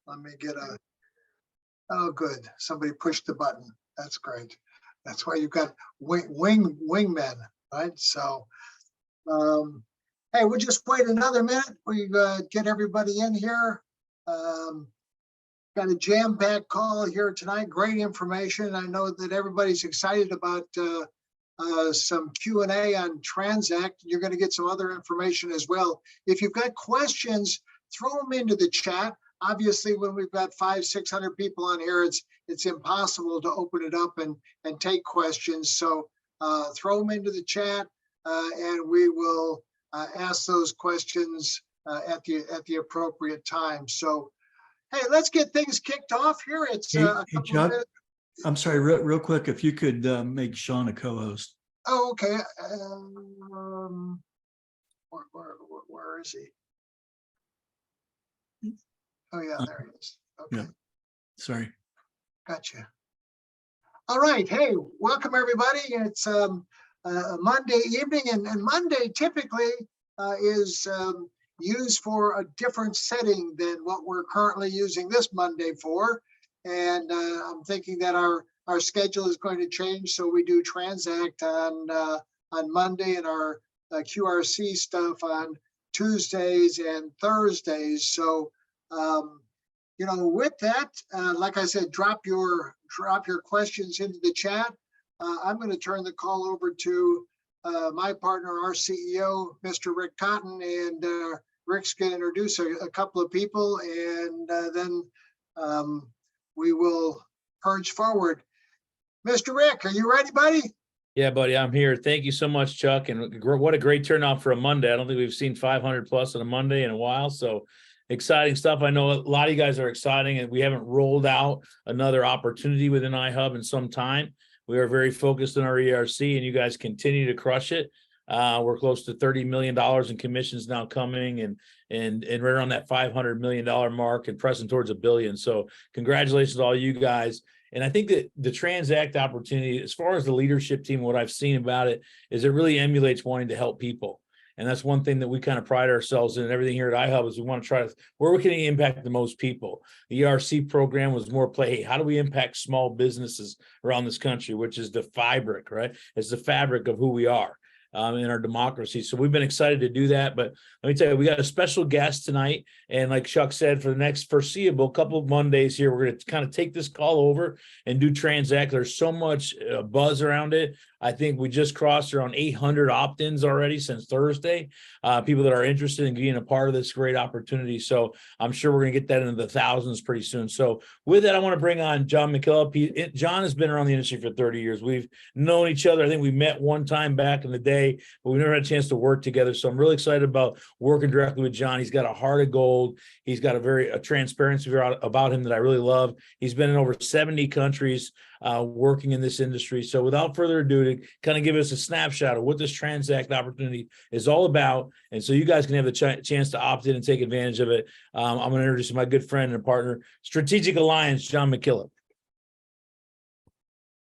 Let me get oh, good. Somebody pushed the button. That's great. That's why you've got wingmen, right? So, hey, we'll just wait another minute. We get everybody in here. Got a jam-packed call here tonight. Great information. I know that everybody's excited about some Q&A on tranzact. You're going to get some other information as well. If you've got questions, throw them into the chat. Obviously, when we've got 500-600 people on here, it's impossible to open it up and take questions. So throw them into the chat, and we will ask those questions at the appropriate time. So, hey, let's get things kicked off here. It's hey, Chuck, I'm sorry, real quick, if you could make Sean a co-host. Oh, okay. Where is he? Oh, yeah, there he is. Okay. Yeah. Sorry. Gotcha. All right. Hey, welcome, everybody. It's a Monday evening, and Monday typically is used for a different setting than what we're currently using this Monday for. And I'm thinking that our schedule is going to change, so we do tranzact on Monday and our QRC stuff on Tuesdays and Thursdays. So with that, like I said, drop your questions into the chat. I'm going to turn the call over to my partner, our CEO, Mr. Rick Cotton, and Rick's going to introduce a couple of people, and then we will purge forward. Mr. Rick, are you ready, buddy? Yeah, buddy, I'm here. Thank you so much, Chuck. And what a great turnout for a Monday. I don't think we've seen 500 plus on a Monday in a while. So exciting stuff. I know a lot of you guys are exciting, and we haven't rolled out another opportunity within IHUB in some time. We are very focused on our ERC, and you guys continue to crush it. We're close to $30 million in commissions now coming, and right around that $500 million mark and pressing towards $1 billion. So congratulations to all you guys. And I think that the tranzact opportunity, as far as the leadership team, what I've seen about it is it really emulates wanting to help people. And that's one thing that we kind of pride ourselves in, and everything here at IHUB is we want to try to, where we can impact the most people. The ERC program was more hey, how do we impact small businesses around this country, which is the fabric, right? It's the fabric of who we are in our democracy. So we've been excited to do that. But let me tell you, we got a special guest tonight. And like Chuck said, for the next foreseeable couple of Mondays here, we're going to kind of take this call over and do tranzact. There's so much buzz around it. I think we just crossed around 800 opt-ins already since Thursday. People that are interested in being a part of this great opportunity. So I'm sure we're going to get that into the thousands pretty soon. So with that, I want to bring on John McKillop. John has been around the industry for 30 years. We've known each other. I think we met one time back in the day, but we never had a chance to work together. So I'm really excited about working directly with John. He's got a heart of gold. He's got a transparency about him that I really love. He's been in over 70 countries working in this industry. So without further ado, to kind of give us a snapshot of what this tranzact opportunity is all about. And so you guys can have the chance to opt in and take advantage of it. I'm going to introduce my good friend and partner, Strategic Alliance, John McKillop.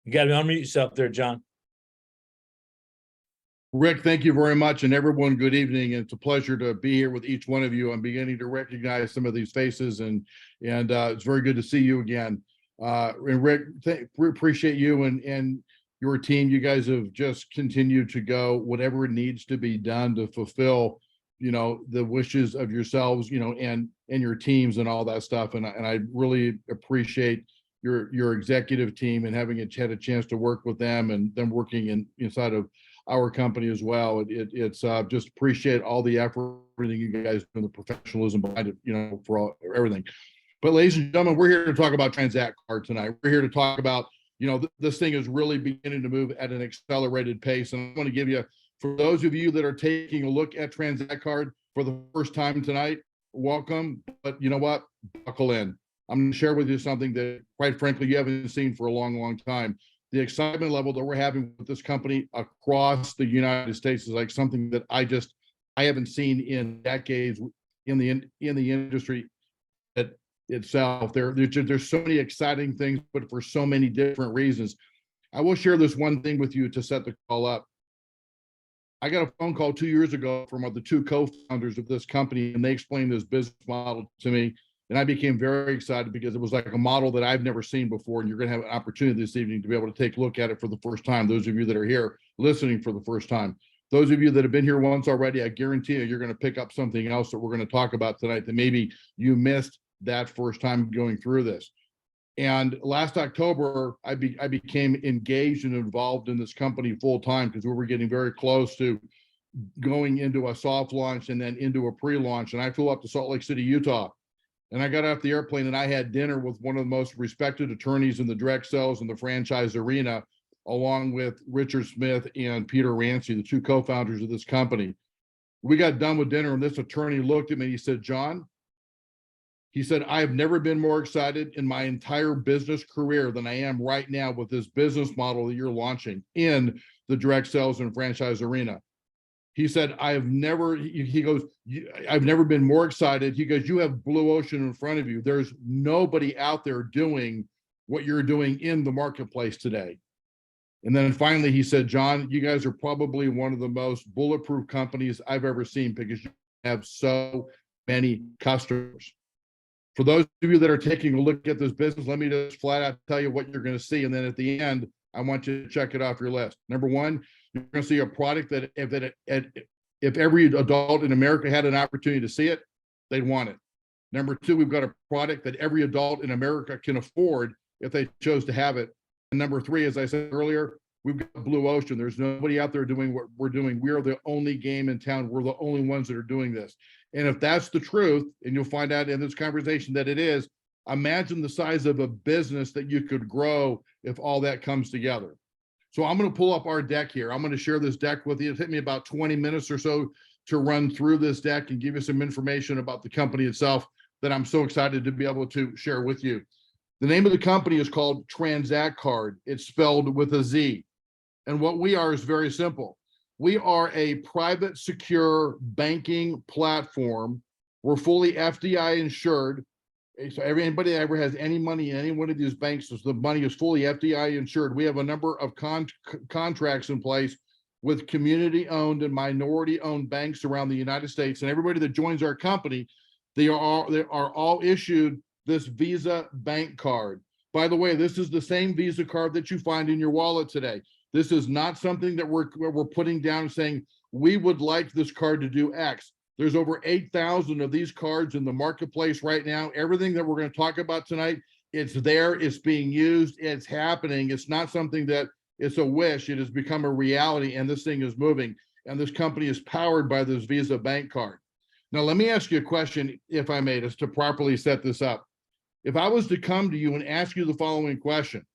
You got to unmute yourself there, John. Rick, thank you very much. And everyone, good evening. It's a pleasure to be here with each one of you. I'm beginning to recognize some of these faces, and it's very good to see you again. And Rick, we appreciate you and your team. You guys have just continued to go whatever needs to be done to fulfill, the wishes of yourselves, and your teams and all that stuff. And I really appreciate your executive team and having had a chance to work with them and them working inside of our company as well. It's just appreciate all the effort, everything you guys do, and the professionalism behind it, for everything. But ladies and gentlemen, we're here to talk about tranzact card tonight. We're here to talk about, this thing is really beginning to move at an accelerated pace. And I want to give you, for those of you that are taking a look at tranzact card for the first time tonight, welcome. But you know what? Buckle in. I'm going to share with you something that, quite frankly, you haven't seen for a long, long time. The excitement level that we're having with this company across the United States is like something that I haven't seen in decades in the industry itself. There's so many exciting things, but for so many different reasons. I will share this one thing with you to set the call up. I got a phone call 2 years ago from the two co-founders of this company, and they explained this business model to me. And I became very excited because it was like a model that I've never seen before. And you're going to have an opportunity this evening to be able to take a look at it for the first time. Those of you that are here listening for the first time, those of you that have been here once already, I guarantee you're going to pick up something else that we're going to talk about tonight that maybe you missed that first time going through this. And last October, I became engaged and involved in this company full time because we were getting very close to going into a soft launch and then into a pre-launch. And I flew up to Salt Lake City, Utah. And I got off the airplane and I had dinner with one of the most respected attorneys in the direct sales and the franchise arena, along with Richard Smith and Peter Rancy, the two co-founders of this company. We got done with dinner and this attorney looked at me and he said, John, he said, I have never been more excited in my entire business career than I am right now with this business model that you're launching in the direct sales and franchise arena. He said, I've never been more excited. He goes, you have blue ocean in front of you. There's nobody out there doing what you're doing in the marketplace today. And then finally, he said, John, you guys are probably one of the most bulletproof companies I've ever seen because you have so many customers. For those of you that are taking a look at this business, let me just flat out tell you what you're going to see. And then at the end, I want you to check it off your list. Number one, you're going to see a product that if every adult in America had an opportunity to see it, they'd want it. Number two, we've got a product that every adult in America can afford if they chose to have it. And number three, as I said earlier, we've got blue ocean. There's nobody out there doing what we're doing. We are the only game in town. We're the only ones that are doing this. And if that's the truth, and you'll find out in this conversation that it is, imagine the size of a business that you could grow if all that comes together. So I'm going to pull up our deck here. I'm going to share this deck with you. It took me about 20 minutes or so to run through this deck and give you some information about the company itself that I'm so excited to be able to share with you. The name of the company is called Tranzact Card. It's spelled with a Z. And what we are is very simple. We are a private, secure banking platform. We're fully FDI insured. So anybody that ever has any money in any one of these banks, the money is fully FDI insured. We have a number of contracts in place with community-owned and minority-owned banks around the United States. And everybody that joins our company, they are all issued this Visa bank card. By the way, this is the same Visa card that you find in your wallet today. This is not something that we're putting down and saying, we would like this card to do X. There's over 8,000 of these cards in the marketplace right now. Everything that we're going to talk about tonight, it's there, it's being used, it's happening. It's not something that it's a wish. It has become a reality, and this thing is moving. And this company is powered by this Visa bank card. Now, let me ask you a question, if I may, just to properly set this up. If I was to come to you and ask you the following question,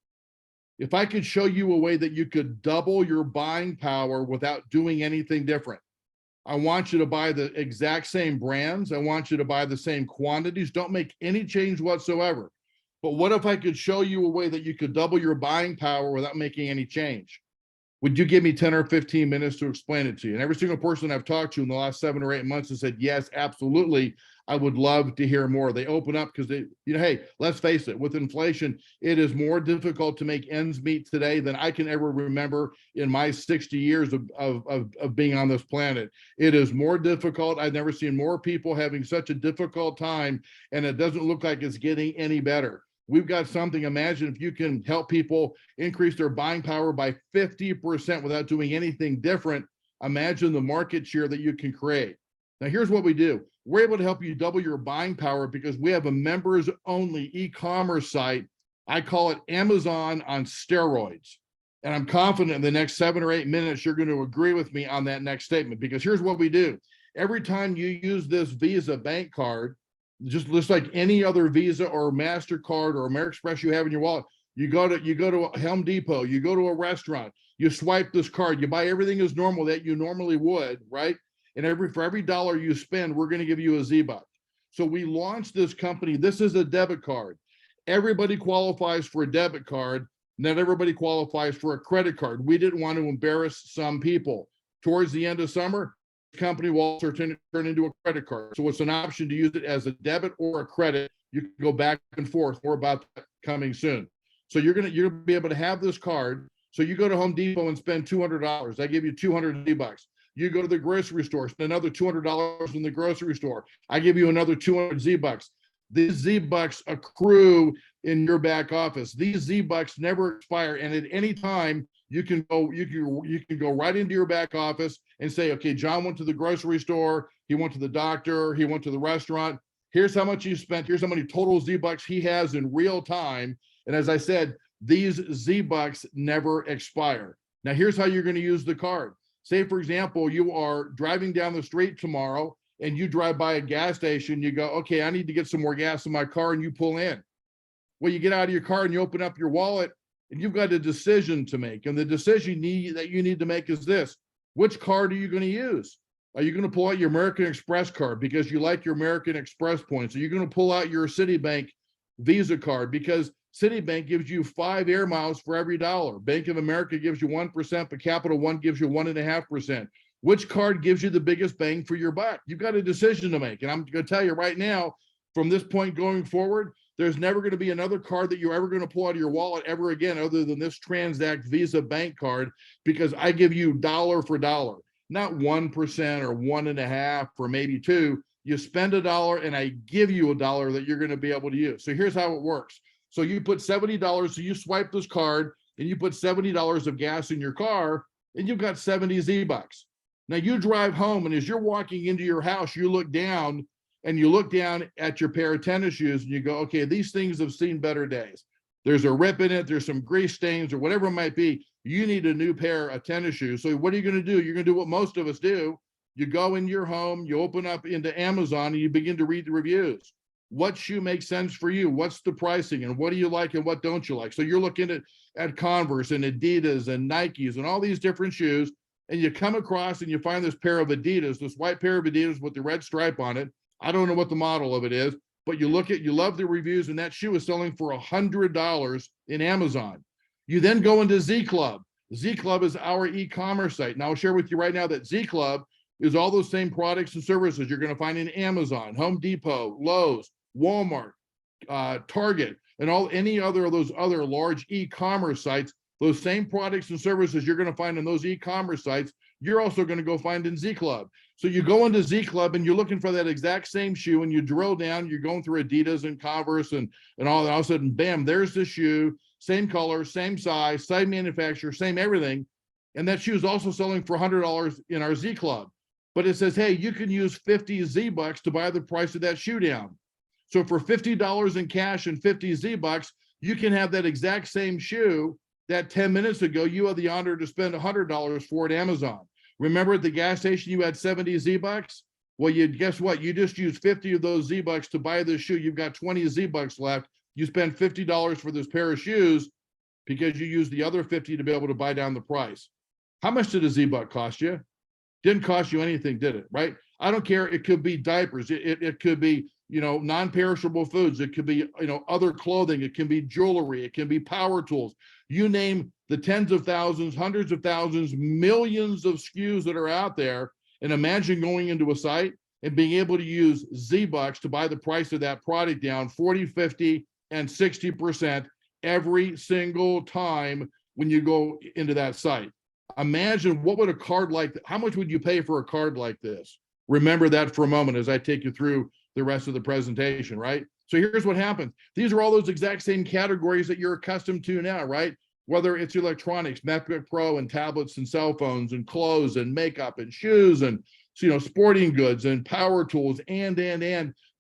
if I could show you a way that you could double your buying power without doing anything different, I want you to buy the exact same brands. I want you to buy the same quantities. Don't make any change whatsoever. But what if I could show you a way that you could double your buying power without making any change? Would you give me 10 or 15 minutes to explain it to you? And every single person I've talked to in the last 7 or 8 months has said, yes, absolutely. I would love to hear more. They open up because they, hey, let's face it, with inflation, it is more difficult to make ends meet today than I can ever remember in my 60 years of being on this planet. It is more difficult. I've never seen more people having such a difficult time, and it doesn't look like it's getting any better. We've got something. Imagine if you can help people increase their buying power by 50% without doing anything different. Imagine the market share that you can create. Now, here's what we do. We're able to help you double your buying power because we have a members only e-commerce site. I call it Amazon on steroids. And I'm confident in the next 7 or 8 minutes, you're going to agree with me on that next statement, because here's what we do. Every time you use this Visa bank card, just like any other Visa or MasterCard or American Express you have in your wallet, you go to Home Depot, you go to a restaurant, you swipe this card, you buy everything as normal that you normally would, right? And for every dollar you spend, we're going to give you a Z-Buck. So we launched this company. This is a debit card. Everybody qualifies for a debit card. Not everybody qualifies for a credit card. We didn't want to embarrass some people. Towards the end of summer, the company will also turn into a credit card. So it's an option to use it as a debit or a credit. You can go back and forth. More about that coming soon. So you're going to be able to have this card. So you go to Home Depot and spend $200. I give you 200 Z-Bucks. You go to the grocery store, spend another $200 in the grocery store. I give you another 200 Z-Bucks. These Z-Bucks accrue in your back office. These Z-Bucks never expire. And at any time, you can go right into your back office and say, okay, John went to the grocery store, he went to the doctor, he went to the restaurant. Here's how much you spent. Here's how many total Z-Bucks he has in real time. And as I said, these Z-Bucks never expire. Now, here's how you're going to use the card. Say, for example, you are driving down the street tomorrow and you drive by a gas station. You go, okay, I need to get some more gas in my car, and you pull in. Well, you get out of your car and you open up your wallet, and you've got a decision to make. And the decision that you need to make is this: which card are you going to use? Are you going to pull out your American Express card because you like your American Express points? Are you going to pull out your Citibank Visa card because Citibank gives you 5 air miles for every dollar? Bank of America gives you 1%, but Capital One gives you 1.5%. Which card gives you the biggest bang for your buck? You've got a decision to make. And I'm going to tell you right now, from this point going forward, there's never going to be another card that you're ever going to pull out of your wallet ever again, other than this Tranzact Visa bank card, because I give you dollar for dollar, not 1% or 1.5 or maybe 2. You spend $1 and I give you $1 that you're going to be able to use. So here's how it works. So you put $70, so you swipe this card and you put $70 of gas in your car, and you've got 70 Z-Bucks. Now you drive home, and as you're walking into your house, you look down at your pair of tennis shoes and you go, okay, these things have seen better days. There's a rip in it, there's some grease stains or whatever it might be. You need a new pair of tennis shoes. So what are you going to do? You're going to do what most of us do. You go in your home, you open up into Amazon, and you begin to read the reviews. What shoe makes sense for you? What's the pricing, and what do you like and what don't you like? So you're looking at Converse and Adidas and Nikes and all these different shoes, and you come across and you find this pair of Adidas, this white pair of Adidas with the red stripe on it. I don't know what the model of it is, but you love the reviews, and that shoe is selling for $100 in Amazon. You then go into Z Club. Z Club is our e-commerce site. Now I'll share with you right now that Z Club is all those same products and services you're going to find in Amazon, Home Depot, Lowe's, Walmart, Target, and any other of those other large e-commerce sites. Those same products and services you're going to find in those e-commerce sites, you're also going to go find in Z Club. So you go into Z Club and you're looking for that exact same shoe, and you drill down, you're going through Adidas and Converse and all that. All of a sudden, bam, there's the shoe, same color, same size, same manufacturer, same everything. And that shoe is also selling for $100 in our Z Club. But it says, hey, you can use 50 Z-Bucks to buy the price of that shoe down. So for $50 in cash and 50 Z-Bucks, you can have that exact same shoe that 10 minutes ago you had the honor to spend $100 for at Amazon. Remember at the gas station you had 70 Z-Bucks? Well, guess what? You just used 50 of those Z-Bucks to buy this shoe. You've got 20 Z-Bucks left. You spent $50 for this pair of shoes because you used the other 50 to be able to buy down the price. How much did a Z-Buck cost you? Didn't cost you anything, did it? Right? I don't care. It could be diapers. It could be, non-perishable foods. It could be, other clothing. It can be jewelry. It can be power tools. You name the tens of thousands, hundreds of thousands, millions of SKUs that are out there. And imagine going into a site and being able to use Z-Bucks to buy the price of that product down 40, 50, and 60% every single time when you go into that site. Imagine what would a card like that, how much would you pay for a card like this? Remember that for a moment as I take you through the rest of the presentation, right? So here's what happens. These are all those exact same categories that you're accustomed to now, right? Whether it's electronics, MacBook Pro and tablets and cell phones and clothes and makeup and shoes and, sporting goods and power tools and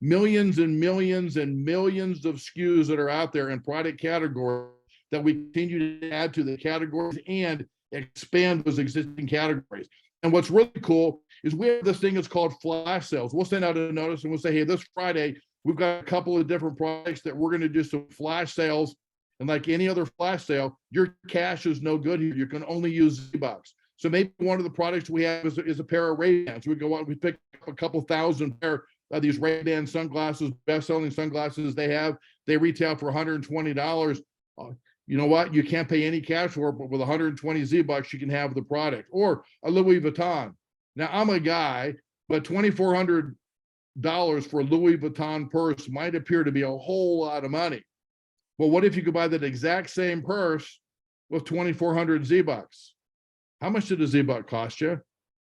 millions and millions and millions of SKUs that are out there in product categories that we continue to add to the categories and expand those existing categories. And what's really cool is we have this thing that's called flash sales. We'll send out a notice and we'll say, hey, this Friday, we've got a couple of different products that we're going to do some flash sales. And like any other flash sale, your cash is no good here. You can only use Z-Bucks. So maybe one of the products we have is a pair of Ray-Bans. We go out, we pick up a couple thousand pair of these Ray-Ban sunglasses, best-selling sunglasses they have. They retail for $120. You know what? You can't pay any cash for it, but with 120 Z-Bucks, you can have the product. Or a Louis Vuitton. Now, I'm a guy, but $2,400 for a Louis Vuitton purse might appear to be a whole lot of money. Well, what if you could buy that exact same purse with 2,400 Z-Bucks? How much did a Z-Buck cost you?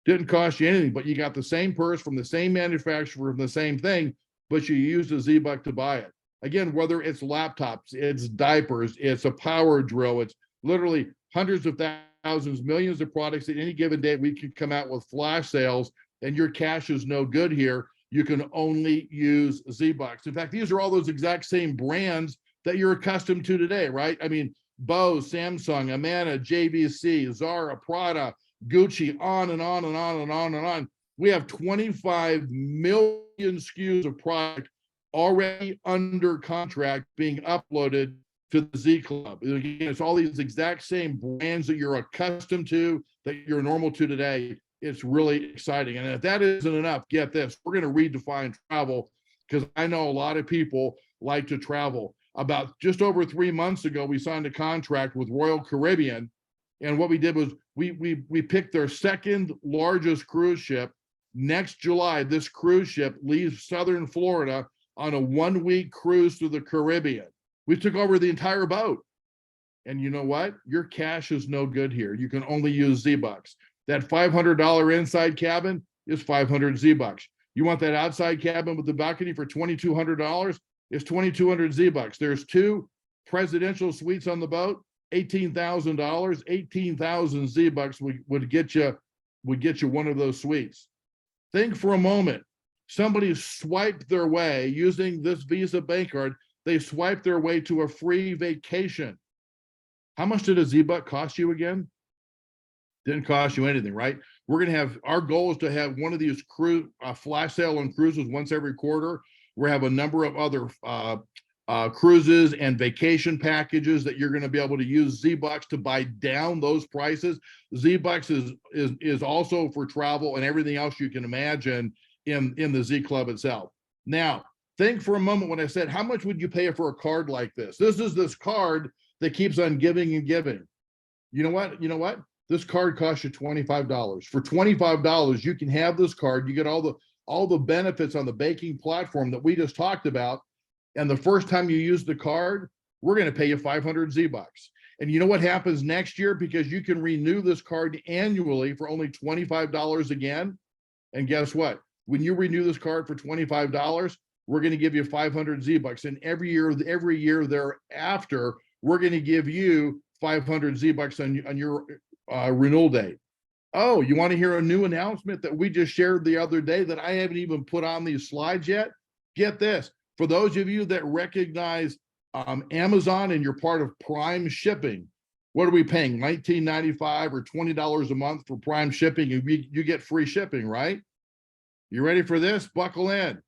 Didn't cost you anything, but you got the same purse from the same manufacturer, from the same thing, but you use the Z-Buck to buy it. Again, whether it's laptops, it's diapers, it's a power drill, it's literally hundreds of thousands, millions of products at any given day. We can come out with flash sales and your cash is no good here. You can only use Z-Bucks. In fact, these are all those exact same brands that you're accustomed to today, right? I mean, Bose, Samsung, Amana, JVC, Zara, Prada, Gucci, on and on and on and on and on. We have 25 million SKUs of product already under contract being uploaded to the Z Club. Again, it's all these exact same brands that you're accustomed to, that you're normal to today. It's really exciting. And if that isn't enough, get this, we're going to redefine travel, because I know a lot of people like to travel. About just over 3 months ago, we signed a contract with Royal Caribbean. And what we did was we picked their second largest cruise ship. Next July, this cruise ship leaves Southern Florida on a 1-week cruise to the Caribbean. We took over the entire boat. And you know what? Your cash is no good here. You can only use Z-Bucks. That $500 inside cabin is 500 Z-Bucks. You want that outside cabin with the balcony for $2,200? It's 2,200 Z-Bucks. There's 2 presidential suites on the boat, $18,000. 18,000 Z-Bucks would get you one of those suites. Think for a moment. Somebody swiped their way using this Visa bank card. They swiped their way to a free vacation. How much did a Z-Buck cost you again? Didn't cost you anything, right? We're going to have, our goal is to have one of these cruise flash sale on cruises once every quarter. We have a number of other cruises and vacation packages that you're going to be able to use Z-Bucks to buy down those prices. Z-Bucks is also for travel and everything else you can imagine in the Z Club itself. Now, think for a moment when I said, how much would you pay for a card like this? This is this card that keeps on giving and giving. You know what? You know what? This card costs you $25. For $25, you can have this card. You get all the benefits on the banking platform that we just talked about. And the first time you use the card, we're going to pay you 500 Z-Bucks. And you know what happens next year? Because you can renew this card annually for only $25 again. And guess what? When you renew this card for $25, we're going to give you 500 Z-Bucks. And every year thereafter, we're going to give you 500 Z-Bucks on your renewal date. Oh, you want to hear a new announcement that we just shared the other day that I haven't even put on these slides yet? Get this. For those of you that recognize Amazon and you're part of Prime Shipping, what are we paying? $19.95 or $20 a month for Prime Shipping, and you get free shipping, right? You ready for this? Buckle in.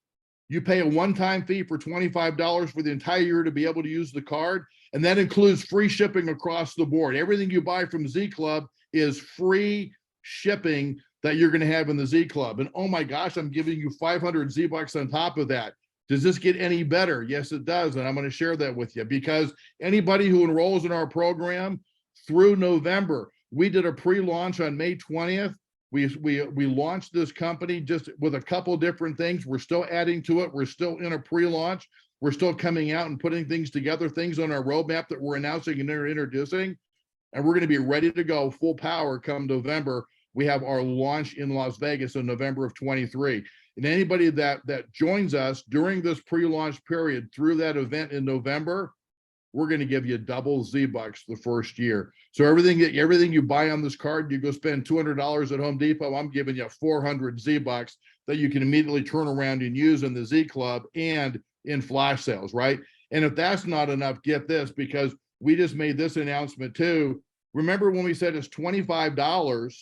You pay a one-time fee for $25 for the entire year to be able to use the card, and that includes free shipping across the board. Everything you buy from Z Club is free shipping that you're going to have in the Z Club. And oh my gosh, I'm giving you 500 Z-Bucks on top of that. Does this get any better? Yes, it does. And I'm going to share that with you, because anybody who enrolls in our program through November, we did a pre-launch on May 20th. We launched this company just with a couple different things. We're still adding to it. We're still in a pre-launch. We're still coming out and putting things together, things on our roadmap that we're announcing and introducing. And we're going to be ready to go full power come November. We have our launch in Las Vegas in November of 23. And anybody that joins us during this pre-launch period through that event in November, we're going to give you double Z-Bucks the first year. So everything you buy on this card, you go spend $200 at Home Depot, I'm giving you 400 Z-Bucks that you can immediately turn around and use in the Z Club and in flash sales, right? And if that's not enough, get this, because we just made this announcement too. Remember when we said it's $25,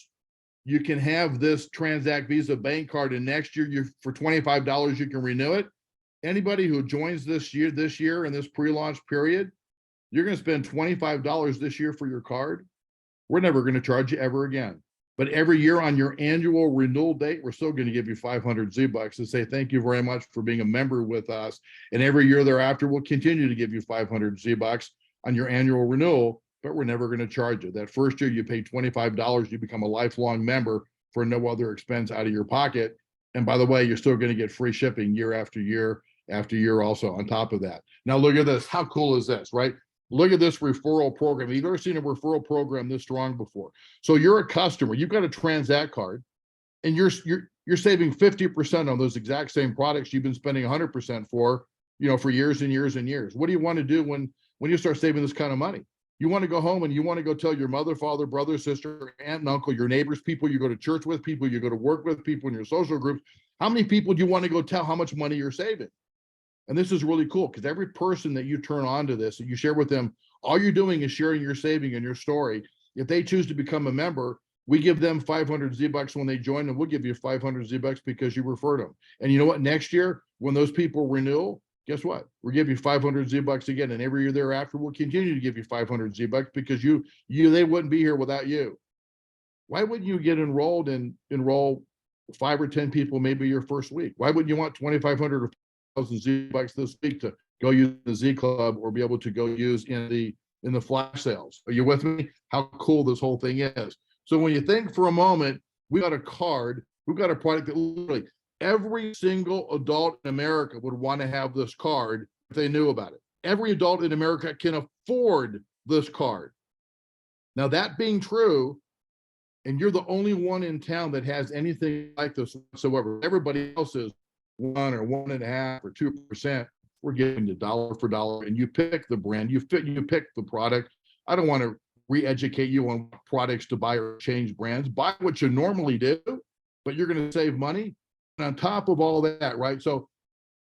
you can have this Tranzact Visa bank card, and next year for $25 you can renew it. Anybody who joins this year in this pre-launch period, you're going to spend $25 this year for your card. We're never going to charge you ever again. But every year on your annual renewal date, we're still going to give you 500 Z-Bucks to say thank you very much for being a member with us. And every year thereafter, we'll continue to give you 500 Z-Bucks on your annual renewal, but we're never going to charge you. That first year you pay $25, you become a lifelong member for no other expense out of your pocket. And by the way, you're still going to get free shipping year after year after year also on top of that. Now look at this. How cool is this, right? Look at this referral program. You've never seen a referral program this strong before. So you're a customer, you've got a Tranzact card, and you're saving 50% on those exact same products you've been spending 100% for, for years and years and years. What do you want to do when you start saving this kind of money? You want to go home and you want to go tell your mother, father, brother, sister, aunt, and uncle, your neighbors, people you go to church with, people you go to work with, people in your social groups. How many people do you want to go tell how much money you're saving? And this is really cool because every person that you turn on to this, and you share with them, all you're doing is sharing your saving and your story. If they choose to become a member, we give them 500 Z-Bucks when they join, and we'll give you 500 Z-Bucks because you referred them. And you know what? Next year, when those people renew, guess what? We'll give you 500 Z-Bucks again. And every year thereafter, we'll continue to give you 500 Z-Bucks because they wouldn't be here without you. Why wouldn't you get enrolled and enroll 5 or 10 people maybe your first week? Why wouldn't you want 2,500 or 1,000 Z-Bucks this week to go use the Z Club or be able to go use in the flash sales? Are you with me? How cool this whole thing is. So when you think for a moment, we got a card, we've got a product that literally every single adult in America would want to have this card if they knew about it. Every adult in America can afford this card. Now, that being true, and you're the only one in town that has anything like this whatsoever, everybody else is 1 or 1.5 or 2%. We're giving you dollar for dollar, and you pick the brand, you pick the product. I don't want to re-educate you on what products to buy or change brands. Buy what you normally do, but you're going to save money. And on top of all that, right? So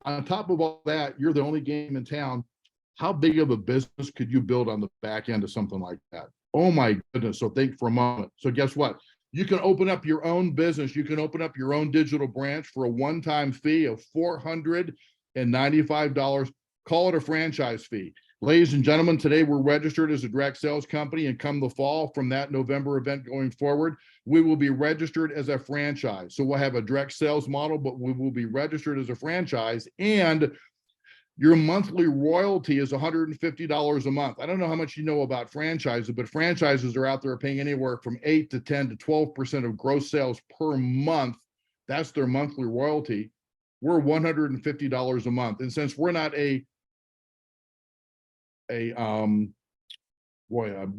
on top of all that, you're the only game in town. How big of a business could you build on the back end of something like that? Oh my goodness. So think for a moment. So guess what? You can open up your own business. You can open up your own digital branch for a one-time fee of $495. Call it a franchise fee. Ladies and gentlemen, today we're registered as a direct sales company, and come the fall from that November event going forward, we will be registered as a franchise. So we'll have a direct sales model, but we will be registered as a franchise, and your monthly royalty is $150 a month. I don't know how much you know about franchises, but franchises are out there paying anywhere from 8 to 10 to 12% of gross sales per month. That's their monthly royalty. We're $150 a month. And since we're not I'm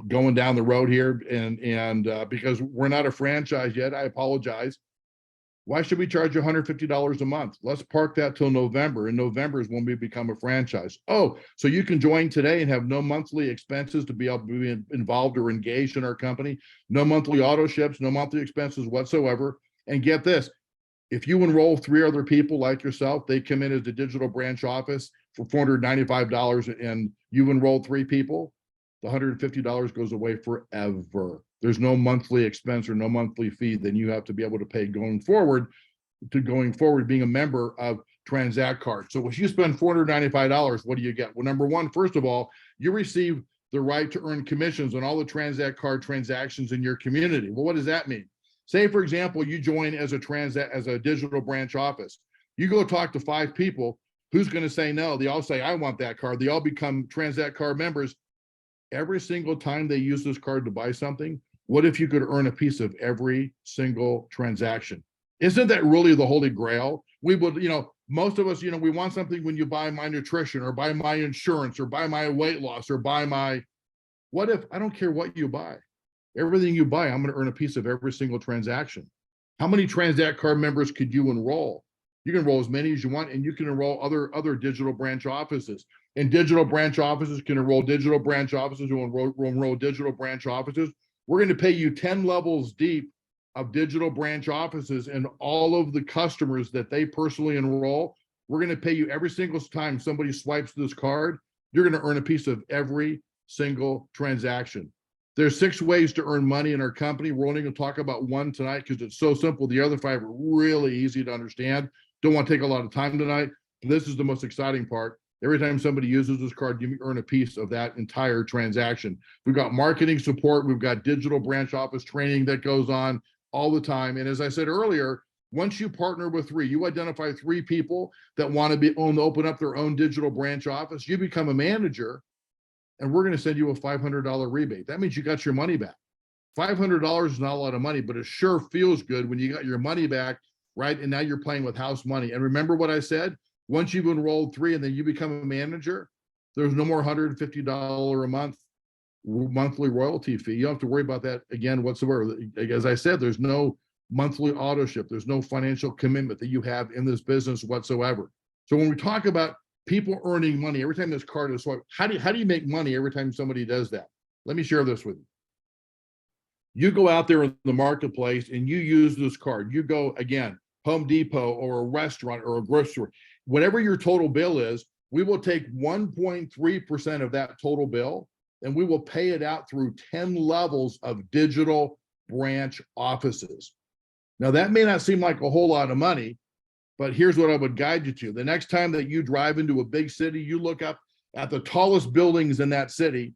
going down the road here, and because we're not a franchise yet, I apologize. Why should we charge you $150 a month? Let's park that till November. And November is when we become a franchise. Oh, so you can join today and have no monthly expenses to be able to be involved or engaged in our company. No monthly auto ships, no monthly expenses whatsoever. And get this, if you enroll 3 other people like yourself, they come in as the digital branch office for $495, and you enroll 3 people, the $150 goes away forever. There's no monthly expense or no monthly fee that you have to be able to pay going forward being a member of Tranzact Card. So if you spend $495, what do you get? Well, number one, first of all, you receive the right to earn commissions on all the Tranzact Card transactions in your community. Well, what does that mean? Say, for example, you join as a digital branch office. You go talk to 5 people. Who's going to say no? They all say, I want that card. They all become Tranzact Card members. Every single time they use this card to buy something, what if you could earn a piece of every single transaction? Isn't that really the holy grail? We would, most of us, we want something when you buy my nutrition or buy my insurance or buy my weight loss or buy my, what if, I don't care what you buy. Everything you buy, I'm going to earn a piece of every single transaction. How many Tranzact Card members could you enroll? You can enroll as many as you want, and you can enroll other digital branch offices. And digital branch offices can enroll digital branch offices who enroll digital branch offices. We're going to pay you 10 levels deep of digital branch offices, and all of the customers that they personally enroll, we're going to pay you every single time somebody swipes this card, you're going to earn a piece of every single transaction. There's 6 ways to earn money in our company. We're only going to talk about one tonight because it's so simple. The other 5 are really easy to understand. Don't want to take a lot of time tonight. This is the most exciting part. Every time somebody uses this card, you earn a piece of that entire transaction. We've got marketing support. We've got digital branch office training that goes on all the time. And as I said earlier, once you partner with 3, you identify 3 people that want to open up their own digital branch office, you become a manager, and we're going to send you a $500 rebate. That means you got your money back. $500 is not a lot of money, but it sure feels good when you got your money back, right? And now you're playing with house money. And remember what I said? Once you've enrolled 3 and then you become a manager, there's no more $150 a month monthly royalty fee. You don't have to worry about that again whatsoever. As I said, there's no monthly auto ship. There's no financial commitment that you have in this business whatsoever. So when we talk about people earning money every time this card is swiped, how do you make money every time somebody does that? Let me share this with you. You go out there in the marketplace and you use this card. You go, again, Home Depot or a restaurant or a grocery store, whatever your total bill is, we will take 1.3% of that total bill and we will pay it out through 10 levels of digital branch offices. Now, that may not seem like a whole lot of money, but here's what I would guide you to. The next time that you drive into a big city, you look up at the tallest buildings in that city,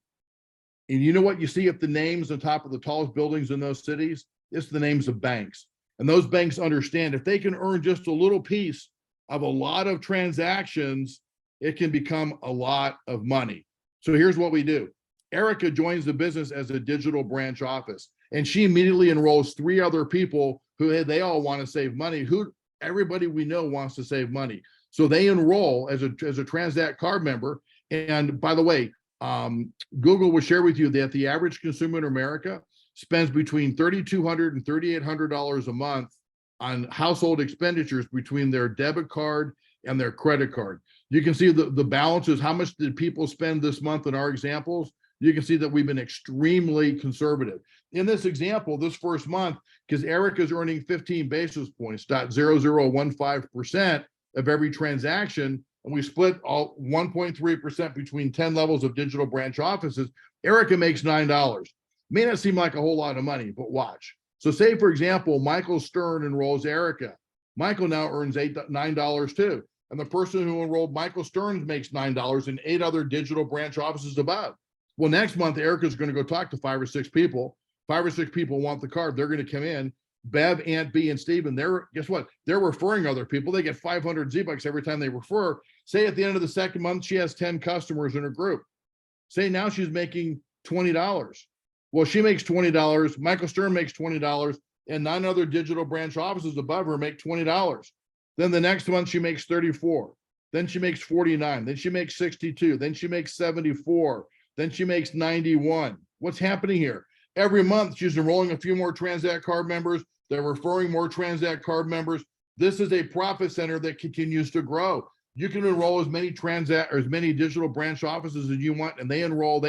and you know what you see at the names on top of the tallest buildings in those cities? It's the names of banks. And those banks understand if they can earn just a little piece of a lot of transactions, it can become a lot of money. So here's what we do. Erica joins the business as a digital branch office, and she immediately enrolls 3 other people who they all want to save money. Everybody we know wants to save money. So they enroll as a tranzact card member. And by the way, Google will share with you that the average consumer in America spends between $3,200 and $3,800 a month on household expenditures between their debit card and their credit card. You can see the balances. How much did people spend this month in our examples? You can see that we've been extremely conservative. In this example, this first month, because Erica's earning 15 basis points, 0.0015% of every transaction, and we split all 1.3% between 10 levels of digital branch offices, Erica makes $9. May not seem like a whole lot of money, but watch. So say, for example, Michael Stern enrolls Erica. Michael now earns $9 too. And the person who enrolled Michael Stearns makes $9 and 8 other digital branch offices above. Well, next month, Erica's going to go talk to 5 or 6 people. 5 or 6 people want the card. They're going to come in. Bev, Aunt B, and Steven, guess what? They're referring other people. They get 500 Z-Bucks every time they refer. Say at the end of the second month, she has 10 customers in her group. Say now she's making $20. Well, she makes $20. Michael Stern makes $20, and 9 other digital branch offices above her make $20. Then the next month she makes 34. Then she makes 49. Then she makes 62. Then she makes 74. Then she makes 91. What's happening here? Every month she's enrolling a few more tranzact card members. They're referring more tranzact card members. This is a profit center that continues to grow. You can enroll as many transact or as many digital branch offices as you want, and they enroll.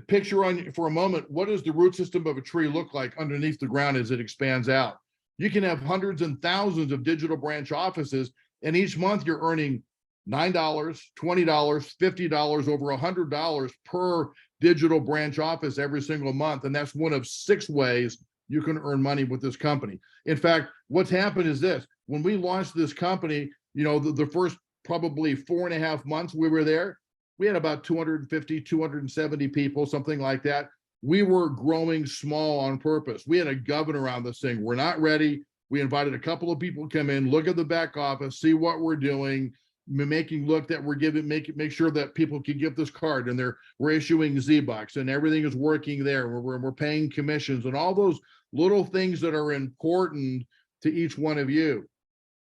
Picture on for a moment, what does the root system of a tree look like underneath the ground as it expands out? You can have hundreds and thousands of digital branch offices, and each month you're earning $9, $20, $50, over $100 per digital branch office every single month. And that's one of 6 ways you can earn money with this company. In fact, what's happened is this: when we launched this company, the first probably 4.5 months we were there, we had about 250, 270 people, something like that. We were growing small on purpose. We had a governor on this thing. We're not ready. We invited a couple of people to come in, look at the back office, see what we're doing, making look that we're giving, make sure that people can get this card, and we're issuing Z-Bucks and everything is working there. We're paying commissions and all those little things that are important to each one of you.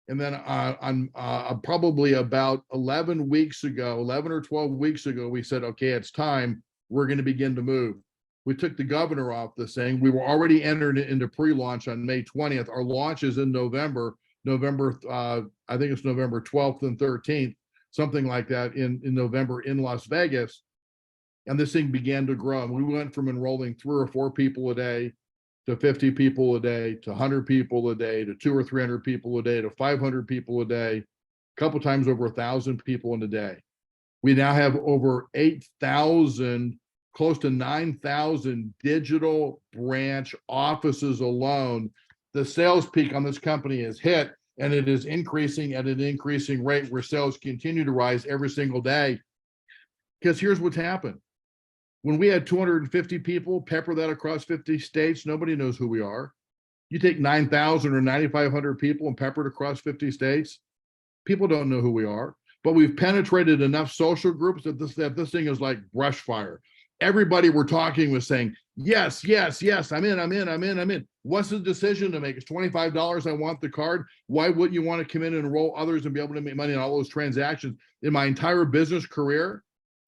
And then on probably about 11 or 12 weeks ago, we said, okay, it's time. We're going to begin to move. We took the governor off this thing. We were already entered into pre-launch on May 20th. Our launch is in November, I think it's November 12th and 13th, something like that in November in Las Vegas. And this thing began to grow. We went from enrolling 3 or 4 people a day to 50 people a day, to 100 people a day, to 200 or 300 people a day, to 500 people a day, a couple times over 1,000 people in a day. We now have over 8,000, close to 9,000 digital branch offices alone. The sales peak on this company is hit, and it is increasing at an increasing rate where sales continue to rise every single day. Because here's what's happened. When we had 250 people, pepper that across 50 states, nobody knows who we are. You take 9,000 or 9,500 people and pepper it across 50 states, people don't know who we are. But we've penetrated enough social groups that this thing is like brush fire. Everybody we're talking was saying, yes, I'm in. What's the decision to make? It's $25. I want the card. Why wouldn't you want to come in and enroll others and be able to make money on all those transactions? In my entire business career,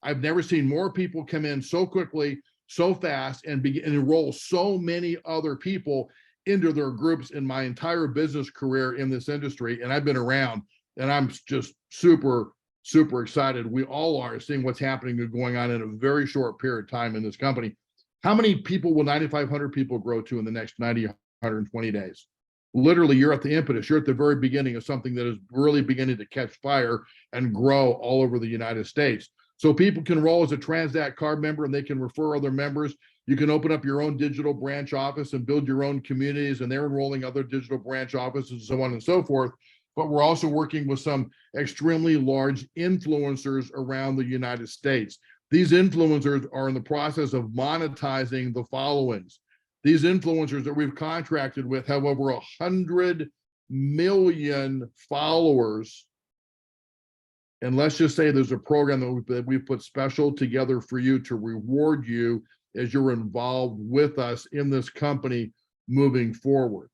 I've never seen more people come in so quickly, so fast, and enroll so many other people. into their groups in my entire business career in this industry. And I've been around, and I'm just super, super excited. We all are seeing what's happening and going on in a very short period of time in this company. How many people will 9,500 people grow to in the next 90, 120 days? Literally, you're at the impetus. You're at the very beginning of something that is really beginning to catch fire and grow all over the United States. So people can roll as a transact card member and they can refer other members. You can open up your own digital branch office and build your own communities, and they're enrolling other digital branch offices and so on and so forth. But we're also working with some extremely large influencers around the United States. These influencers are in the process of monetizing the followings. These influencers that we've contracted with have over 100 million followers. And let's just say there's a program that we've put special together for you to reward you as you're involved with us in this company moving forward.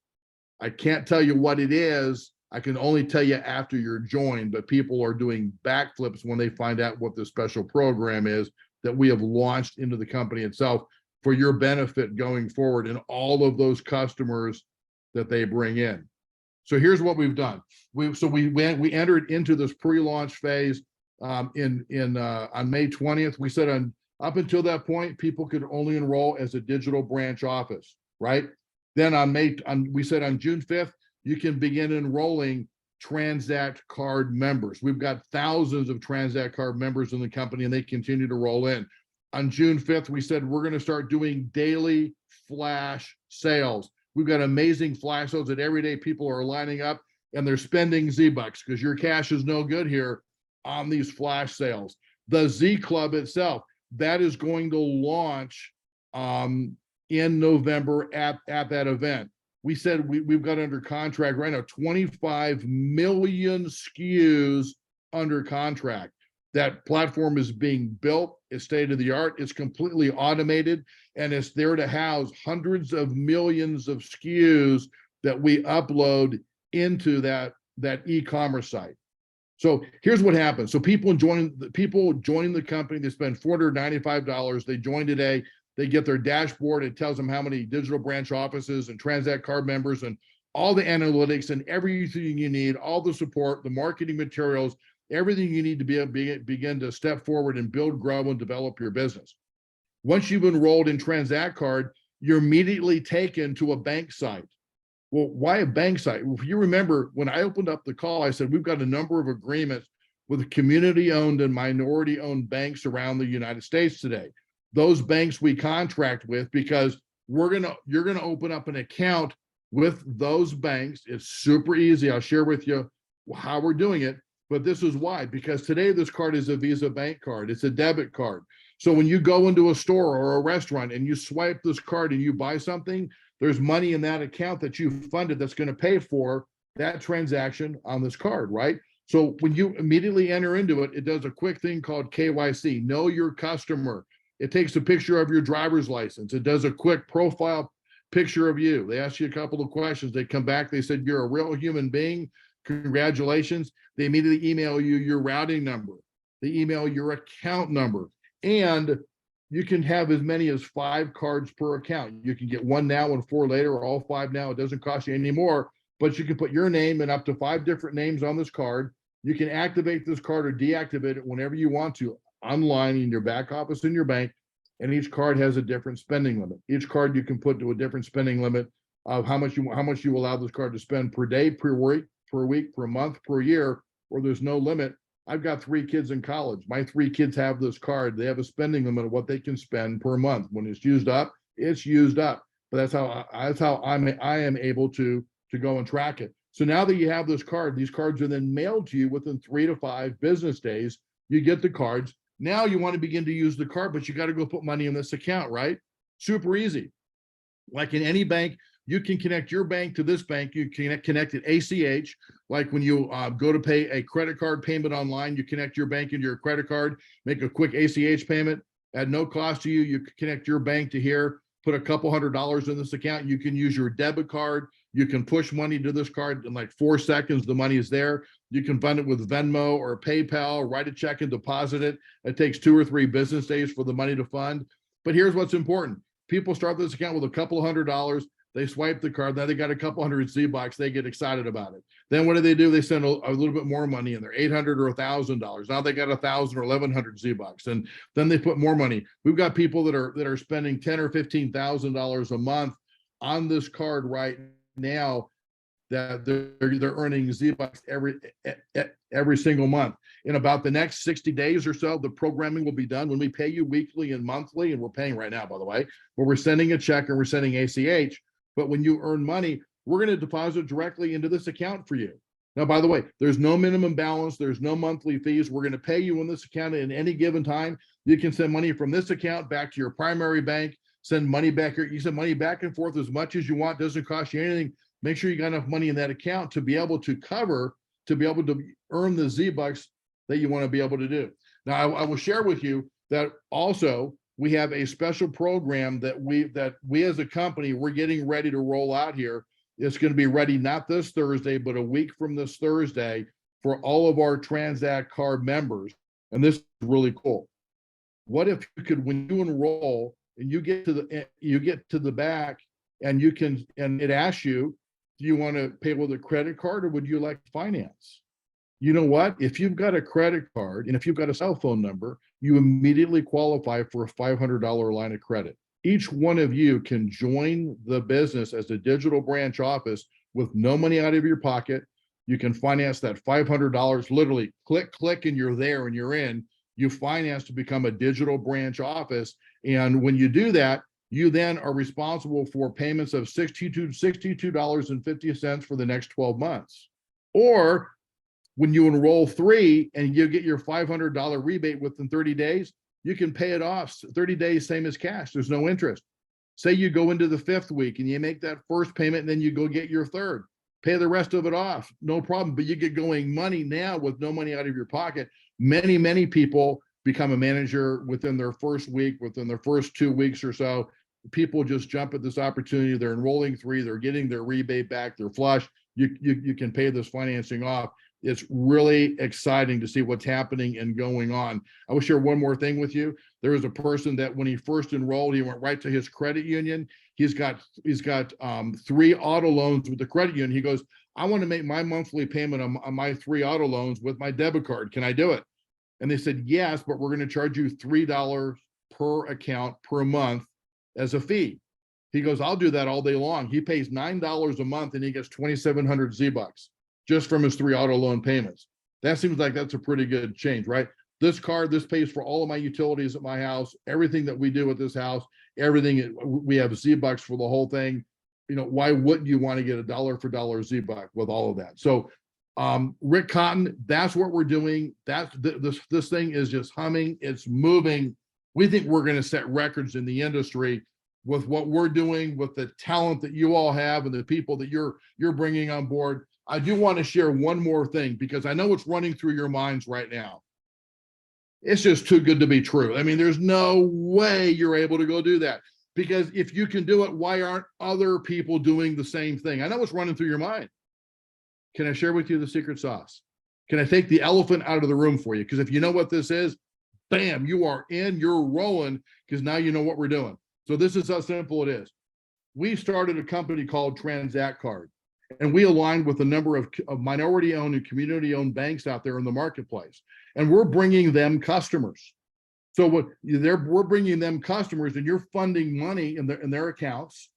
I can't tell you what it is. I can only tell you after you're joined, but people are doing backflips when they find out what the special program is that we have launched into the company itself for your benefit going forward and all of those customers that they bring in. So here's what we've done. We entered into this pre-launch phase on May 20th. We said up until that point, people could only enroll as a digital branch office, right? Then we said on June 5th, you can begin enrolling transact card members. We've got thousands of transact card members in the company, and they continue to roll in. On June 5th, we said we're going to start doing daily flash sales. We've got amazing flash sales that every day people are lining up and they're spending Z-Bucks because your cash is no good here on these flash sales. The Z Club itself, that is going to launch in November at that event. We said we've got under contract right now 25 million SKUs under contract. That platform is being built, it's state of the art, it's completely automated, and it's there to house hundreds of millions of SKUs that we upload into that e-commerce site. So here's what happens. So people join the company, they spend $495, they join today, they get their dashboard, it tells them how many digital branch offices and transact card members and all the analytics and everything you need, all the support, the marketing materials, everything you need to begin to step forward and build, grow, and develop your business. Once you've enrolled in Transact Card, you're immediately taken to a bank site. Well, why a bank site? If you remember, when I opened up the call, I said, we've got a number of agreements with community-owned and minority-owned banks around the United States today. Those banks we contract with because you're gonna open up an account with those banks. It's super easy. I'll share with you how we're doing it. But this is why, because today this card is a Visa bank card. It's a debit card. So when you go into a store or a restaurant and you swipe this card and you buy something, there's money in that account that you funded that's going to pay for that transaction on this card, right? So when you immediately enter into it, it does a quick thing called KYC, know your customer. It takes a picture of your driver's license. It does a quick profile picture of you. They ask you a couple of questions. They come back, they said, you're a real human being. Congratulations. They immediately email you your routing number. They email your account number. And you can have as many as 5 cards per account. You can get 1 now and 4 later, or all 5 now. It doesn't cost you any more, but you can put your name and up to 5 different names on this card. You can activate this card or deactivate it whenever you want to online in your back office in your bank. And each card has a different spending limit. Each card you can put to a different spending limit of how much you allow this card to spend per day, per week, per month, per year, or there's no limit. I've got 3 kids in college. My 3 kids have this card. They have a spending limit of what they can spend per month. When it's used up, it's used up. But that's how I am able to go and track it. So now that you have this card, these cards are then mailed to you within 3 to 5 business days. You get the cards. Now you want to begin to use the card, but you got to go put money in this account, right? Super easy. Like in any bank, you can connect your bank to this bank. You can connect it ACH. Like when you go to pay a credit card payment online, you connect your bank into your credit card, make a quick ACH payment at no cost to you. You can connect your bank to here, put a couple $100s in this account. You can use your debit card. You can push money to this card in like 4 seconds. The money is there. You can fund it with Venmo or PayPal, write a check and deposit it. It takes 2 or 3 business days for the money to fund. But here's what's important. People start this account with a couple of $100. They swipe the card. Now they got a couple hundred Z-Bucks. They get excited about it. Then what do? They send a little bit more money in there, $800 or $1,000. Now they got 1,000 or 1,100 Z-Bucks, and then they put more money. We've got people that are spending $10,000 or $15,000 a month on this card right now, that they're earning Z-Bucks every single month. In about the next 60 days or so, the programming will be done. When we pay you weekly and monthly, and we're paying right now, by the way, where we're sending a check and we're sending ACH. But when you earn money, we're going to deposit directly into this account for you. Now, by the way, there's no minimum balance. There's no monthly fees. We're going to pay you on this account at any given time. You can send money from this account back to your primary bank, send money back. You send money back and forth as much as you want. Doesn't cost you anything. Make sure you got enough money in that account to be able to earn the Z-Bucks that you want to be able to do. Now, I will share with you that also we have a special program that we as a company, we're getting ready to roll out here. It's going to be ready not this Thursday, but a week from this Thursday for all of our Tranzact card members. And this is really cool. What if you could, when you enroll and you get to the back and it asks you, do you want to pay with a credit card or would you like finance? You know what? If you've got a credit card and if you've got a cell phone number, you immediately qualify for a $500 line of credit. Each one of you can join the business as a digital branch office with no money out of your pocket. You can finance that $500, literally click, and you're there and you're in. You finance to become a digital branch office. And when you do that, you then are responsible for payments of $62.50 for the next 12 months. Or when you enroll 3 and you get your $500 rebate within 30 days, you can pay it off 30 days, same as cash. There's no interest. Say you go into the 5th week and you make that first payment and then you go get your 3rd. Pay the rest of it off, no problem. But you get going money now with no money out of your pocket. Many people become a manager within their first week, within their first 2 weeks or so. People just jump at this opportunity. They're enrolling 3, they're getting their rebate back, they're flush. You can pay this financing off. It's really exciting to see what's happening and going on. I will share one more thing with you. There was a person that when he first enrolled, he went right to his credit union. He's got 3 auto loans with the credit union. He goes, I want to make my monthly payment on my 3 auto loans with my debit card. Can I do it? And they said, yes, but we're going to charge you $3 per account per month as a fee. He goes, I'll do that all day long. He pays $9 a month and he gets 2,700 Z-Bucks just from his 3 auto loan payments. That seems like that's a pretty good change, right? This card, this pays for all of my utilities at my house, everything that we do at this house, everything. We have Z-Bucks for the whole thing. You know, why wouldn't you want to get a dollar for dollar Z-Buck with all of that? So Rick Cotton, that's what we're doing. This thing is just humming. It's moving. We think we're going to set records in the industry with what we're doing, with the talent that you all have and the people that you're bringing on board. I do want to share one more thing because I know it's running through your minds right now. It's just too good to be true. I mean, there's no way you're able to go do that, because if you can do it, why aren't other people doing the same thing? I know what's running through your mind. Can I share with you the secret sauce? Can I take the elephant out of the room for you? Because if you know what this is, bam, you are in, you're rolling, because now you know what we're doing. So this is how simple it is. We started a company called Tranzact Card, and we aligned with a number of minority-owned and community-owned banks out there in the marketplace, and we're bringing them customers. So we're bringing them customers, and you're funding money in their accounts,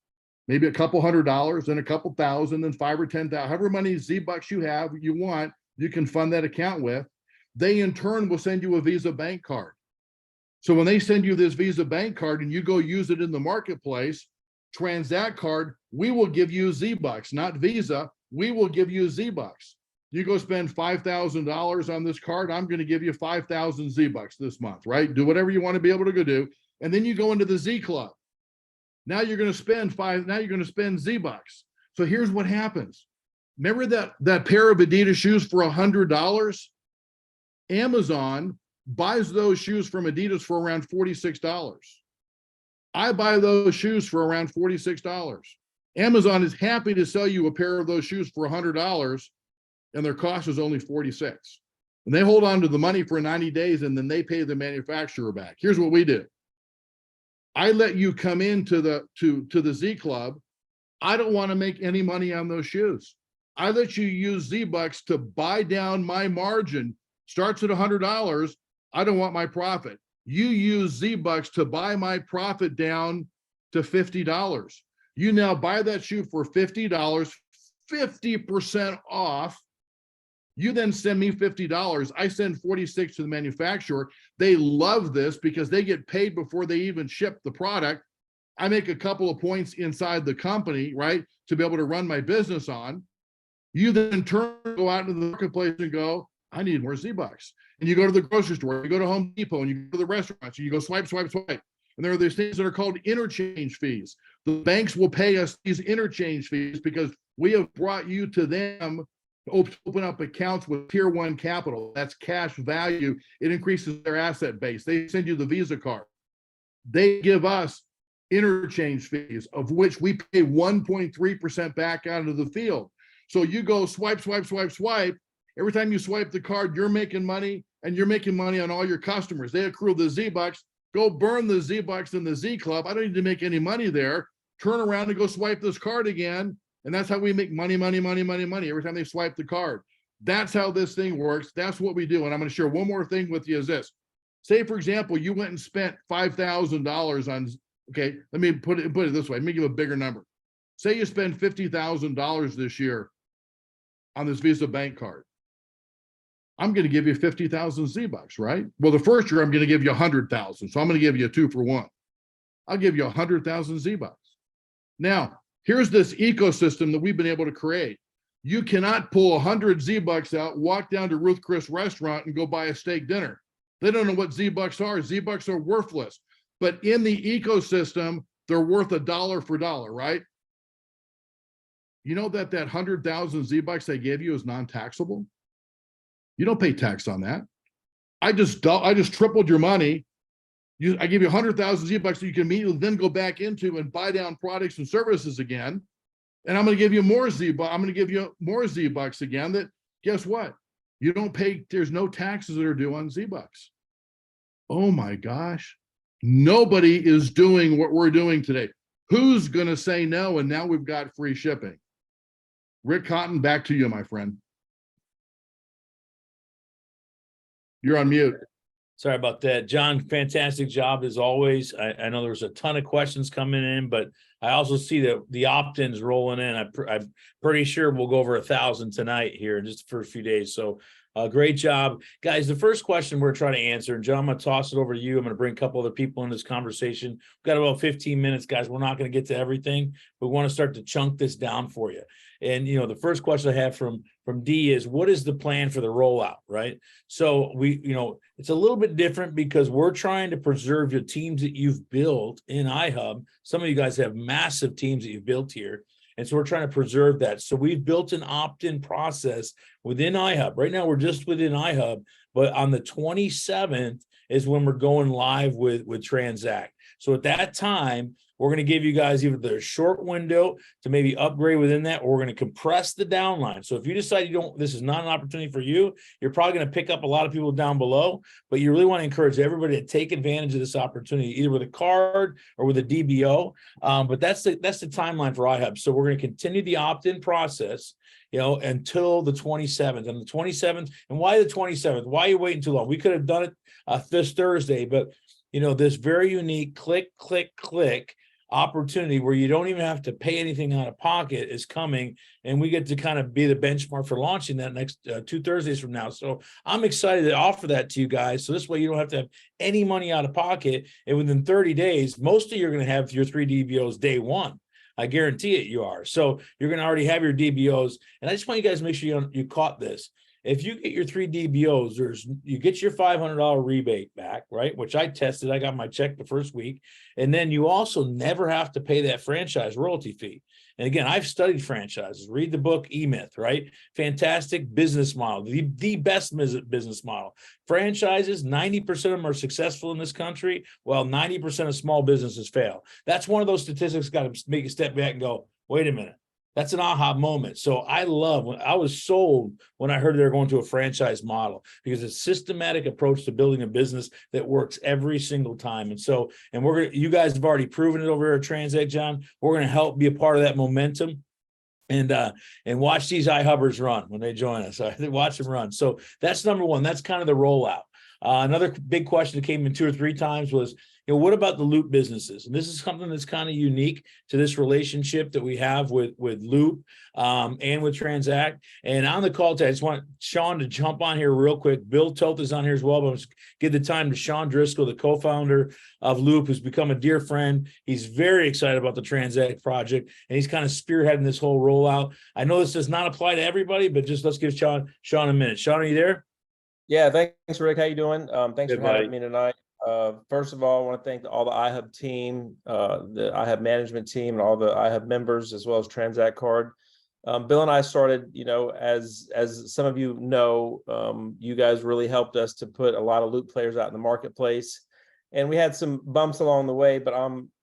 maybe a couple $100, then a couple thousand, then 5 or 10,000, however many Z-Bucks you want, you can fund that account with. They in turn will send you a Visa bank card. So when they send you this Visa bank card and you go use it in the marketplace, Tranzact Card, we will give you Z-Bucks, not Visa. We will give you Z-Bucks. You go spend $5,000 on this card, I'm going to give you 5,000 Z-Bucks this month, right? Do whatever you want to be able to go do. And then you go into the Z Club. Now you're going to spend Z-Bucks. So here's what happens. Remember that pair of Adidas shoes for $100? Amazon buys those shoes from Adidas for around $46. I buy those shoes for around $46. Amazon is happy to sell you a pair of those shoes for $100, and their cost is only $46. And they hold on to the money for 90 days, and then they pay the manufacturer back. Here's what we do. I let you come into the Z Club. I don't want to make any money on those shoes. I let you use Z-Bucks to buy down my margin. Starts at $100. I don't want my profit. You use Z-Bucks to buy my profit down to $50. You now buy that shoe for $50, 50% off. You then send me $50. I send 46 to the manufacturer. They love this because they get paid before they even ship the product. I make a couple of points inside the company, right, to be able to run my business on. You then in turn go out into the marketplace and go, I need more Z-Bucks. And you go to the grocery store, you go to Home Depot, and you go to the restaurants, and you go swipe, swipe, swipe. And there are these things that are called interchange fees. The banks will pay us these interchange fees because we have brought you to them to open up accounts with tier 1 capital. That's cash value. It increases their asset base. They send you the Visa card. They give us interchange fees, of which we pay 1.3% back out of the field. So you go swipe, swipe, swipe, swipe. Every time you swipe the card, you're making money, and you're making money on all your customers. They accrue the Z-Bucks. Go burn the Z-Bucks in the Z Club. I don't need to make any money there. Turn around and go swipe this card again. And that's how we make money, money, money, money, money every time they swipe the card. That's how this thing works. That's what we do. And I'm going to share one more thing with you is this. Say, for example, you went and spent $5,000 on, okay, let me put it this way. Let me give a bigger number. Say you spend $50,000 this year on this Visa bank card. I'm going to give you 50,000 Z-Bucks, right? Well, the first year I'm going to give you 100,000. So I'm going to give you a 2-for-1. I'll give you 100,000 Z-Bucks. Now, here's this ecosystem that we've been able to create. You cannot pull 100 Z-Bucks out, walk down to Ruth Chris restaurant and go buy a steak dinner. They don't know what Z-Bucks are. Z-Bucks are worthless. But in the ecosystem, they're worth $1 for $1, right? You know that 100,000 Z-Bucks they gave you is non-taxable? You don't pay tax on that. I just tripled your money. I give you 100,000 Z-Bucks so you can immediately then go back into and buy down products and services again. And I'm going to give you more Z-Bucks. I'm going to give you more Z-Bucks again that, guess what? You don't pay, there's no taxes that are due on Z-Bucks. Oh my gosh. Nobody is doing what we're doing today. Who's going to say no? And now we've got free shipping. Rick Cotton, back to you, my friend. You're on mute. Sorry about that, John. Fantastic job as always. I know there's a ton of questions coming in, but I also see the opt-ins rolling in. I'm pretty sure we'll go over 1,000 tonight here in just the first few days. So great job, guys. The first question we're trying to answer, and John, I'm going to toss it over to you. I'm going to bring a couple other people in this conversation. We've got about 15 minutes, guys. We're not going to get to everything. We want to start to chunk this down for you. And, you know, the first question I have from D is, what is the plan for the rollout, right? So it's a little bit different because we're trying to preserve your teams that you've built in IHUB. Some of you guys have massive teams that you've built here. And so we're trying to preserve that. So we've built an opt-in process within IHUB. Right now, we're just within IHUB, but on the 27th is when we're going live with tranzact. So at that time, we're going to give you guys either the short window to maybe upgrade within that, or we're going to compress the downline. So if you decide this is not an opportunity for you, you're probably going to pick up a lot of people down below, but you really want to encourage everybody to take advantage of this opportunity, either with a card or with a DBO. But that's the timeline for IHUB. So we're going to continue the opt-in process, until the 27th. And the 27th, and why the 27th? Why are you waiting too long? We could have done it this Thursday, but this very unique click opportunity where you don't even have to pay anything out of pocket is coming, and we get to kind of be the benchmark for launching that next 2 Thursdays from now. So I'm excited to offer that to you guys. So this way you don't have to have any money out of pocket, and within 30 days, most of you are going to have your 3 DBOs day one. I guarantee it, you are. So you're going to already have your DBOs, and I just want you guys to make sure you caught this. If you get your 3 DBOs, you get your $500 rebate back, right? Which I tested. I got my check the first week. And then you also never have to pay that franchise royalty fee. And again, I've studied franchises. Read the book E-Myth, right? Fantastic business model, the best business model. Franchises, 90% of them are successful in this country, while 90% of small businesses fail. That's one of those statistics got to make you step back and go, wait a minute. That's an aha moment. So I love when I was sold when I heard they were going to a franchise model, because it's a systematic approach to building a business that works every single time. And so, and you guys have already proven it over here at Transact, John. We're going to help be a part of that momentum. And watch these iHubbers run when they join us. Watch them run. So that's number one. That's kind of the rollout. Another big question that came in 2 or 3 times was, what about the Loop businesses? And this is something that's kind of unique to this relationship that we have with Loop and with Tranzact. And on the call today, I just want Sean to jump on here real quick. Bill Toth is on here as well, but let's give the time to Sean Driscoll, the co-founder of Loop, who's become a dear friend. He's very excited about the Tranzact project, and he's kind of spearheading this whole rollout. I know this does not apply to everybody, but just let's give Sean a minute. Sean, are you there? Yeah, thanks, Rick. How you doing? Thanks Good, for having buddy. me tonight. First of all, I want to thank all the IHUB team, the IHUB management team, and all the IHUB members, as well as Tranzact Card. Bill and I started, as some of you know, you guys really helped us to put a lot of Loop players out in the marketplace, and we had some bumps along the way. But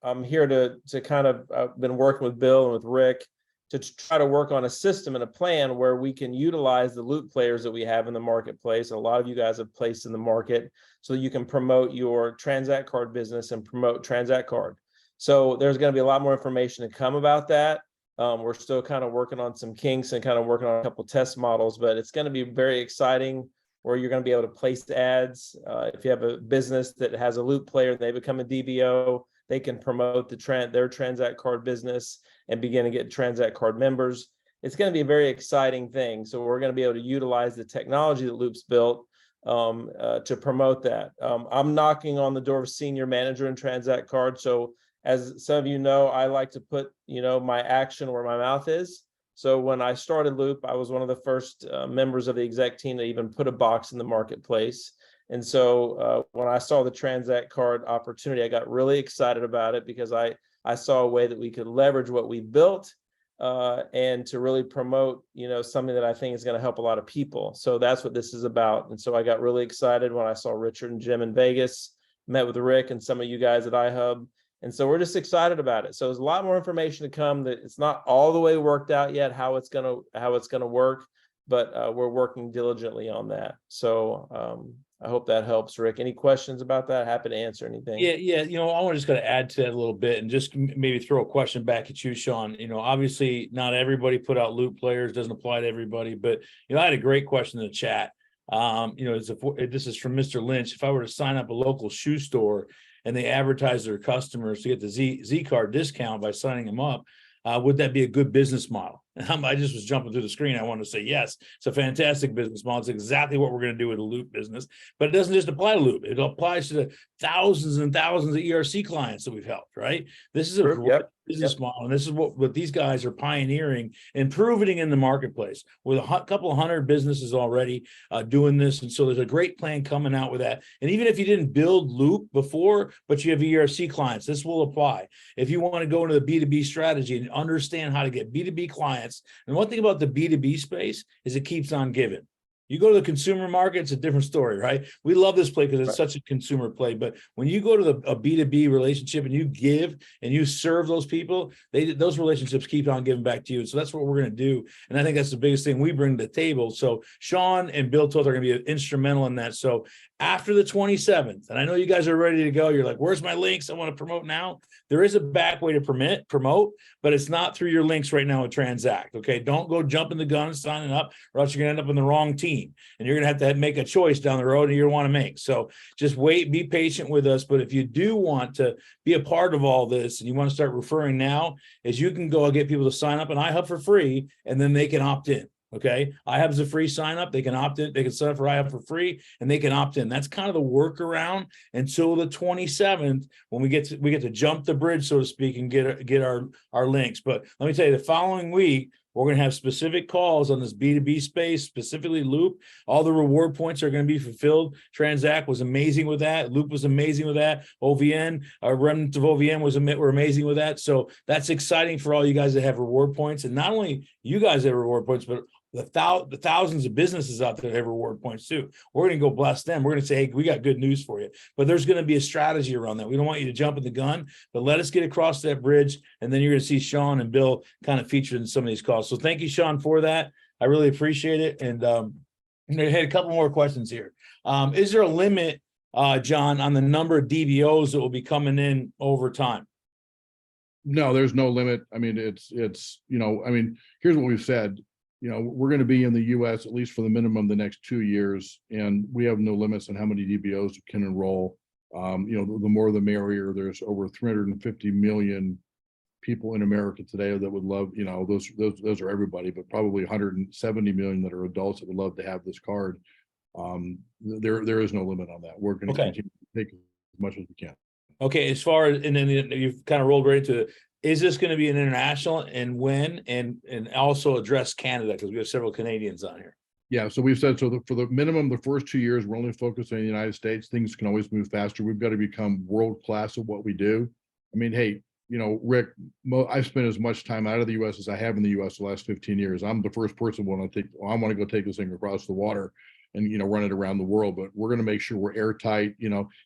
I'm here to kind of been working with Bill and with Rick to try to work on a system and a plan where we can utilize the Loop players that we have in the marketplace. And a lot of you guys have placed in the market, so that you can promote your Tranzact Card business and promote Tranzact Card. So there's going to be a lot more information to come about that. We're still kind of working on some kinks and kind of working on a couple test models, but it's going to be very exciting, where you're going to be able to place ads. If you have a business that has a Loop player and they become a DBO, they can promote their Tranzact Card business and begin to get Tranzact Card members. It's going to be a very exciting thing. So we're going to be able to utilize the technology that Loop's built to promote that. I'm knocking on the door of senior manager in Tranzact Card. So as some of you know, I like to put, my action where my mouth is. So when I started Loop, I was one of the first members of the exec team to even put a box in the marketplace. And so when I saw the Tranzact Card opportunity, I got really excited about it, because I saw a way that we could leverage what we built and to really promote, something that I think is going to help a lot of people. So that's what this is about. And so I got really excited when I saw Richard and Jim in Vegas, met with Rick and some of you guys at IHUB. And so we're just excited about it. So there's a lot more information to come. That it's not all the way worked out yet how it's gonna work, but we're working diligently on that. So I hope that helps, Rick. Any questions about that? Happy to answer anything. Yeah. I want to just going to add to that a little bit and just maybe throw a question back at you, Sean. Obviously not everybody put out Loop players, doesn't apply to everybody, but I had a great question in the chat. This is from Mr. Lynch. If I were to sign up a local shoe store and they advertise their customers to get the Z card discount by signing them up, would that be a good business model? And I just was jumping through the screen. I want to say, yes, it's a fantastic business model. It's exactly what we're going to do with a Loop business, but it doesn't just apply to Loop. It applies to the thousands and thousands of ERC clients that we've helped, right? This is a great business model. And this is what these guys are pioneering and proving in the marketplace with a couple of hundred businesses already doing this. And so there's a great plan coming out with that. And even if you didn't build Loop before, but you have ERC clients, this will apply. If you want to go into the B2B strategy and understand how to get B2B clients, and one thing about the B2B space is it keeps on giving. You go to the consumer market, it's a different story, right? We love this play because it's such a consumer play. But when you go to a B2B relationship and you give and you serve those people, those relationships keep on giving back to you. And so that's what we're going to do. And I think that's the biggest thing we bring to the table. So Sean and Bill Toth are going to be instrumental in that. So after the 27th, and I know you guys are ready to go, you're like, where's my links? I want to promote now. There is a back way to promote, but it's not through your links right now with Tranzact. Okay, don't go jumping the gun, signing up, or else you're going to end up on the wrong team. And you're going to have to make a choice down the road that you want to make. So just wait, be patient with us. But if you do want to be a part of all this and you want to start referring now, is you can go and get people to sign up on IHUB for free, and then they can opt in. Okay, IHUB's a free sign up. They can opt in. They can sign up for IHUB for free, and they can opt in. That's kind of the workaround until the 27th, when we get to jump the bridge, so to speak, and get our links. But let me tell you, the following week, we're going to have specific calls on this B2B space, specifically Loop. All the reward points are going to be fulfilled. Tranzact was amazing with that. Loop was amazing with that. OVN, our remnant of OVN were amazing with that. So that's exciting for all you guys that have reward points. And not only you guys that have reward points, but the thousands of businesses out there that have reward points too. We're going to go bless them. We're going to say, hey, we got good news for you. But there's going to be a strategy around that. We don't want you to jump in the gun, but let us get across that bridge. And then you're going to see Sean and Bill kind of featured in some of these calls. So thank you, Sean, for that. I really appreciate it. And I had a couple more questions here. Is there a limit, John, on the number of DBOs that will be coming in over time? No, there's no limit. I mean, it's, I mean, here's what we've said. We're going to be in the US at least for the minimum the next 2 years, and we have no limits on how many DBOs can enroll. The more the merrier. There's over 350 million people in America today that would love, those are everybody, but probably 170 million that are adults that would love to have this card. There is no limit on that. We're going to continue to take as much as we can. Okay, as far as, and then you've kind of rolled right into it. Is this going to be an international, and when, and also address Canada, because we have several Canadians on here? Yeah, so we've said, so for the minimum, the first 2 years, we're only focused on the United States. Things can always move faster. We've got to become world-class at what we do. I mean, hey, Rick, I've spent as much time out of the US as I have in the US the last 15 years. I'm the first person I want to go take this thing across the water and, run it around the world, but we're going to make sure we're airtight.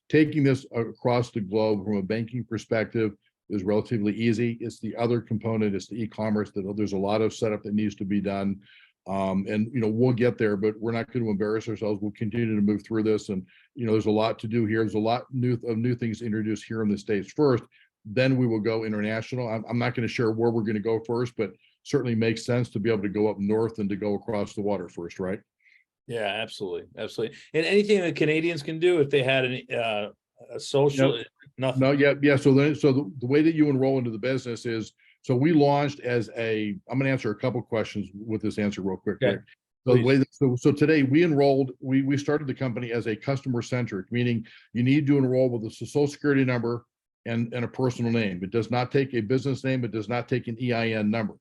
Taking this across the globe from a banking perspective is relatively easy. It's the other component, it's the e-commerce, that there's a lot of setup that needs to be done. And we'll get there, but we're not going to embarrass ourselves. We'll continue to move through this, and there's a lot to do here. There's a lot of new things to introduce here in the States first. Then we will go international. I'm not going to share where we're going to go first, but certainly makes sense to be able to go up north and to go across the water first, right? Yeah, absolutely, absolutely. And anything that Canadians can do if they had a social, nothing. No, yeah. So the way that you enroll into the business is, so we launched as I'm going to answer a couple questions with this answer real quick. Okay. So the way so today we started the company as a customer centric, meaning you need to enroll with a social security number and a personal name. It does not take a business name. It does not take an EIN number.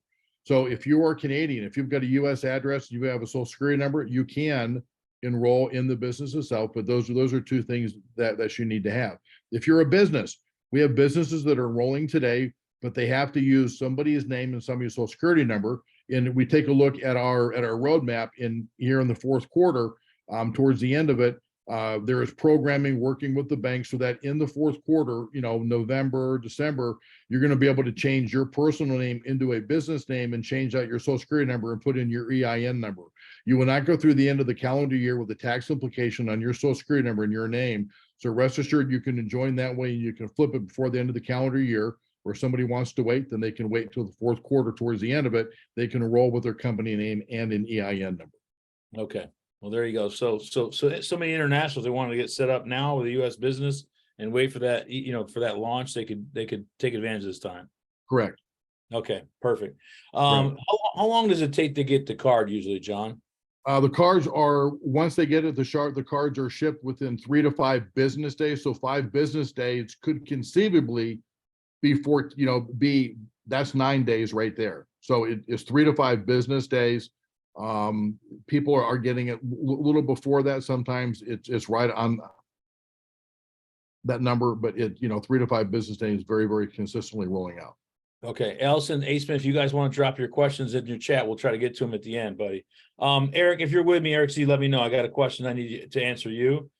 So if you are Canadian, if you've got a US address, you have a social security number, you can enroll in the business itself, but those are two things that you need to have. If you're a business, we have businesses that are enrolling today, but they have to use somebody's name and somebody's social security number. And we take a look at our roadmap here in the fourth quarter, towards the end of it. There is programming working with the bank so that in the fourth quarter, November, December, you're going to be able to change your personal name into a business name and change out your social security number and put in your EIN number. You will not go through the end of the calendar year with a tax implication on your social security number and your name. So rest assured, you can join that way. You can flip it before the end of the calendar year. Or if somebody wants to wait, then they can wait till the fourth quarter towards the end of it. They can enroll with their company name and an EIN number. Okay. Well, there you go. So many internationals, they want to get set up now with a U.S. business and wait for that, for that launch. They could take advantage of this time. Correct. Okay, perfect. Right. How long does it take to get the card usually, John? The cards are, once they get it, the cards are shipped within 3 to 5 business days. So 5 business days could conceivably be that's 9 days right there. So it's 3 to 5 business days. People are getting it a little before that. Sometimes it's right on that number, but 3 to 5 business days, very, very consistently rolling out. Okay, Ellison, Aceman, if you guys want to drop your questions in your chat, we'll try to get to them at the end, buddy. Eric, if you're with me, Eric C, let me know. I got a question I need to answer you,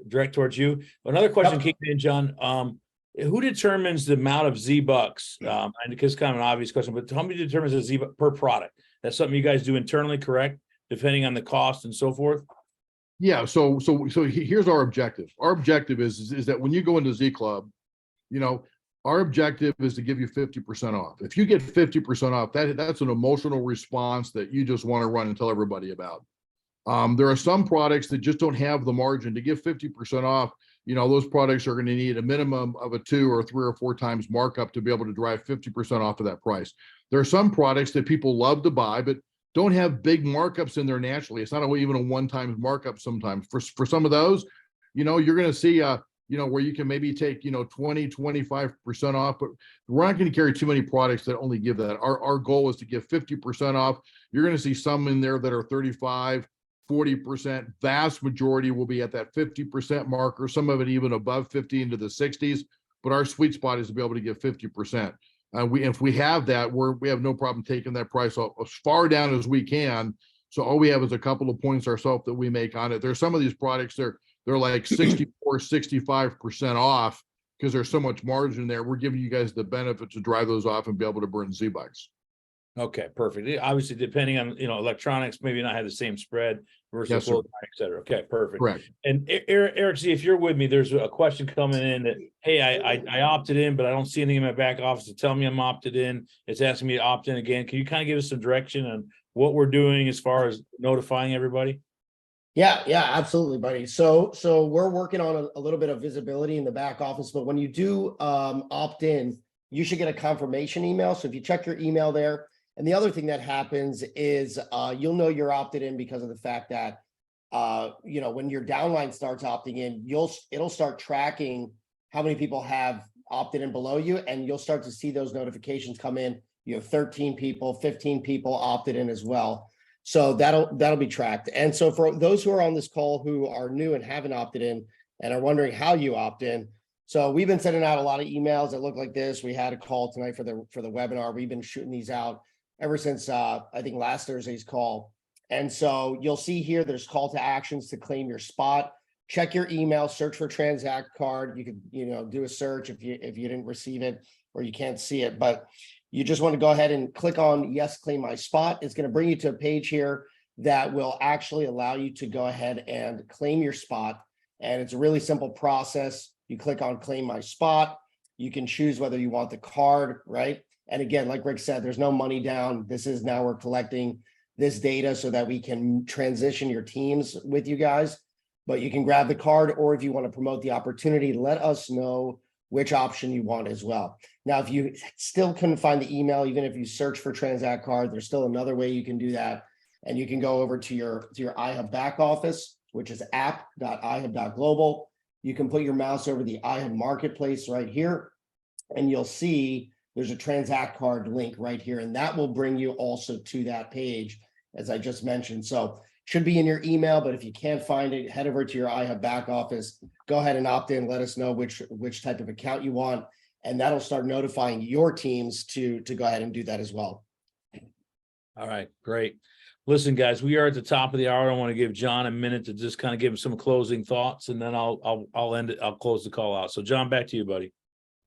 direct towards you. Another question came in, John. Who determines the amount of Z-Bucks? And it's kind of an obvious question, but how many determines the Z-Buck per product? That's something you guys do internally, correct? Depending on the cost and so forth? Yeah, so here's our objective. Our objective is that when you go into Z Club, our objective is to give you 50% off. If you get 50% off, that's an emotional response that you just want to run and tell everybody about. There are some products that just don't have the margin to give 50% off. Those products are going to need a minimum of a 2 or 3 or 4 times markup to be able to drive 50% off of that price. There are some products that people love to buy, but don't have big markups in there naturally. It's not even a 1-time markup sometimes. For some of those, you're going to see where you can maybe take 20, 25% off, but we're not going to carry too many products that only give that. Our goal is to give 50% off. You're going to see some in there that are 35, 40%. Vast majority will be at that 50% marker, some of it even above 50 into the 60s, but our sweet spot is to be able to give 50%. If we have that, we have no problem taking that price off as far down as we can. So all we have is a couple of points ourselves that we make on it. There's some of these products, they're like 64, 65% off because there's so much margin there. We're giving you guys the benefit to drive those off and be able to burn Z-Bucks. Okay, perfect. Obviously, depending on, electronics, maybe not have the same spread versus Yes, sir. full, et cetera. Okay, perfect. Correct. And Eric, see, if you're with me, there's a question coming in that, hey, I opted in, but I don't see anything in my back office to tell me I'm opted in. It's asking me to opt in again. Can you kind of give us some direction on what we're doing as far as notifying everybody? Yeah, absolutely, buddy. So we're working on a little bit of visibility in the back office, but when you do opt in, you should get a confirmation email. So if you check your email there, and the other thing that happens is you'll know you're opted in because of the fact that when your downline starts opting in, it'll start tracking how many people have opted in below you, and you'll start to see those notifications come in. You have 13 people, 15 people opted in as well. So that'll be tracked. And so for those who are on this call who are new and haven't opted in and are wondering how you opt in, so we've been sending out a lot of emails that look like this. We had a call tonight for the webinar. We've been shooting these out ever since I think last Thursday's call. And so you'll see here there's call to actions to claim your spot. Check your email, search for tranzact card. You could do a search if you didn't receive it or you can't see it, but you just want to go ahead and click on yes, claim my spot. It's going to bring you to a page here that will actually allow you to go ahead and claim your spot. And it's a really simple process. You click on claim my spot. You can choose whether you want the card, right? And again, like Rick said, there's no money down. This is now we're collecting this data so that we can transition your teams with you guys. But you can grab the card, or if you want to promote the opportunity, let us know which option you want as well. Now, if you still couldn't find the email, even if you search for transact card, there's still another way you can do that. And you can go over to your IHUB back office, which is app.ihub.global. You can put your mouse over the IHUB marketplace right here, and you'll see there's a transact card link right here, and that will bring you also to that page, as I just mentioned. So should be in your email, but if you can't find it, head over to your IHUB back office, go ahead and opt in, let us know which type of account you want, and that'll start notifying your teams to go ahead and do that as well. All right, great. Listen, guys, we are at the top of the hour. I want to give John a minute to just kind of give him some closing thoughts, and then I'll end it. I'll close the call out. So John, back to you, buddy.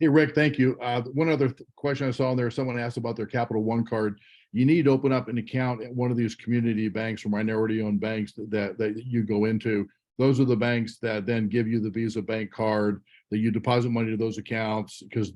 Hey, Rick, thank you. One other question I saw in there, someone asked about their Capital One card. You need to open up an account at one of these community banks or minority-owned banks that you go into. Those are the banks that then give you the Visa bank card, that you deposit money to those accounts because,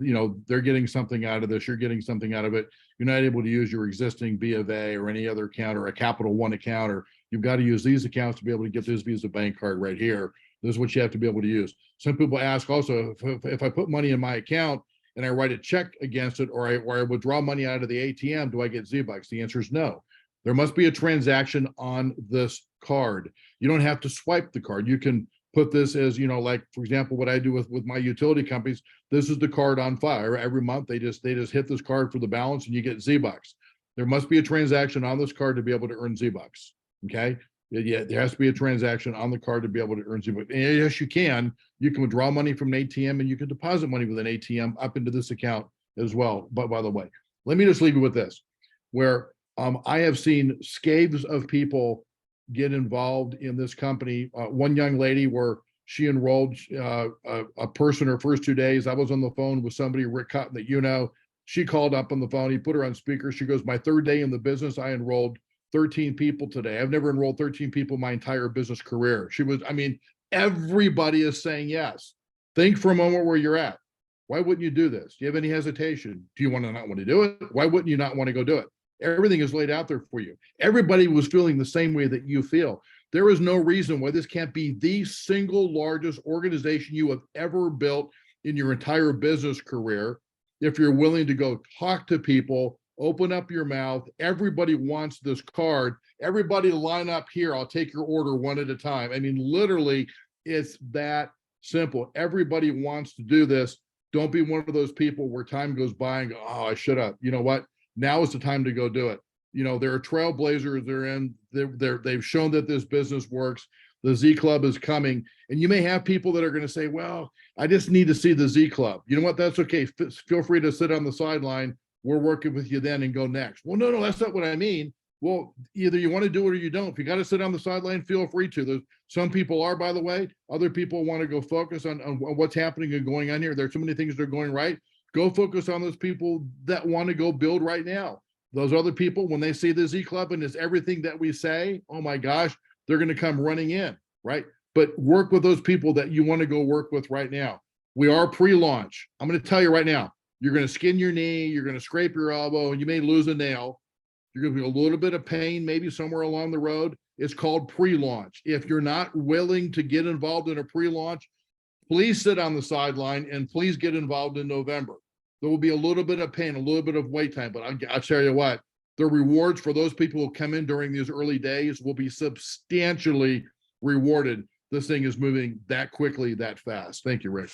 they're getting something out of this. You're getting something out of it. You're not able to use your existing B of A or any other account or a Capital One account, or you've got to use these accounts to be able to get this Visa bank card right here. This is what you have to be able to use. Some people ask also, if I put money in my account and I write a check against it, or I withdraw money out of the ATM, do I get Z-Bucks? The answer is no. There must be a transaction on this card. You don't have to swipe the card. You can put this as, like, for example, what I do with my utility companies, this is the card on file. Every month they just hit this card for the balance and you get Z-Bucks. There must be a transaction on this card to be able to earn Z-Bucks. Okay. Yeah, there has to be a transaction on the card to be able to earn Z-Bucks. And yes, you can withdraw money from an ATM, and you can deposit money with an ATM up into this account as well. But by the way, let me just leave you with this, where I have seen scaves of people get involved in this company. One young lady where she enrolled a person her first 2 days. I was on the phone with somebody, Rick Cotton, that she called up on the phone. He put her on speaker. She goes, my third day in the business, I enrolled 13 people today. I've never enrolled 13 people my entire business career. Everybody is saying yes. Think for a moment where you're at. Why wouldn't you do this? Do you have any hesitation? Do you not want to do it? Why wouldn't you not want to go do it? Everything is laid out there for you. Everybody was feeling the same way that you feel. There is no reason why this can't be the single largest organization you have ever built in your entire business career. If you're willing to go talk to people, open up your mouth. Everybody wants this card. Everybody line up here. I'll take your order one at a time. Literally, it's that simple. Everybody wants to do this. Don't be one of those people where time goes by and go, oh, I should have. You know what? Now is the time to go do it. There are trailblazers. They've shown that this business works. The Z Club is coming. And you may have people that are going to say, well, I just need to see the Z Club. You know what? That's okay. Feel free to sit on the sideline. We're working with you then and go next. Well, no, that's not what I mean. Well, either you want to do it or you don't. If you got to sit on the sideline, feel free to. There's some people are, by the way. Other people want to go focus on what's happening and going on here. There's so many things that are going right. Go focus on those people that want to go build right now. Those other people, when they see the Z Club and it's everything that we say, oh my gosh, they're going to come running in, right? But work with those people that you want to go work with right now. We are pre-launch. I'm going to tell you right now, you're going to skin your knee, you're going to scrape your elbow, and you may lose a nail. You're going to be a little bit of pain, maybe somewhere along the road. It's called pre-launch. If you're not willing to get involved in a pre-launch, please sit on the sideline and please get involved in November. There will be a little bit of pain, a little bit of wait time, but I'll tell you what, the rewards for those people who come in during these early days will be substantially rewarded. This thing is moving that quickly, that fast. Thank you, Rick.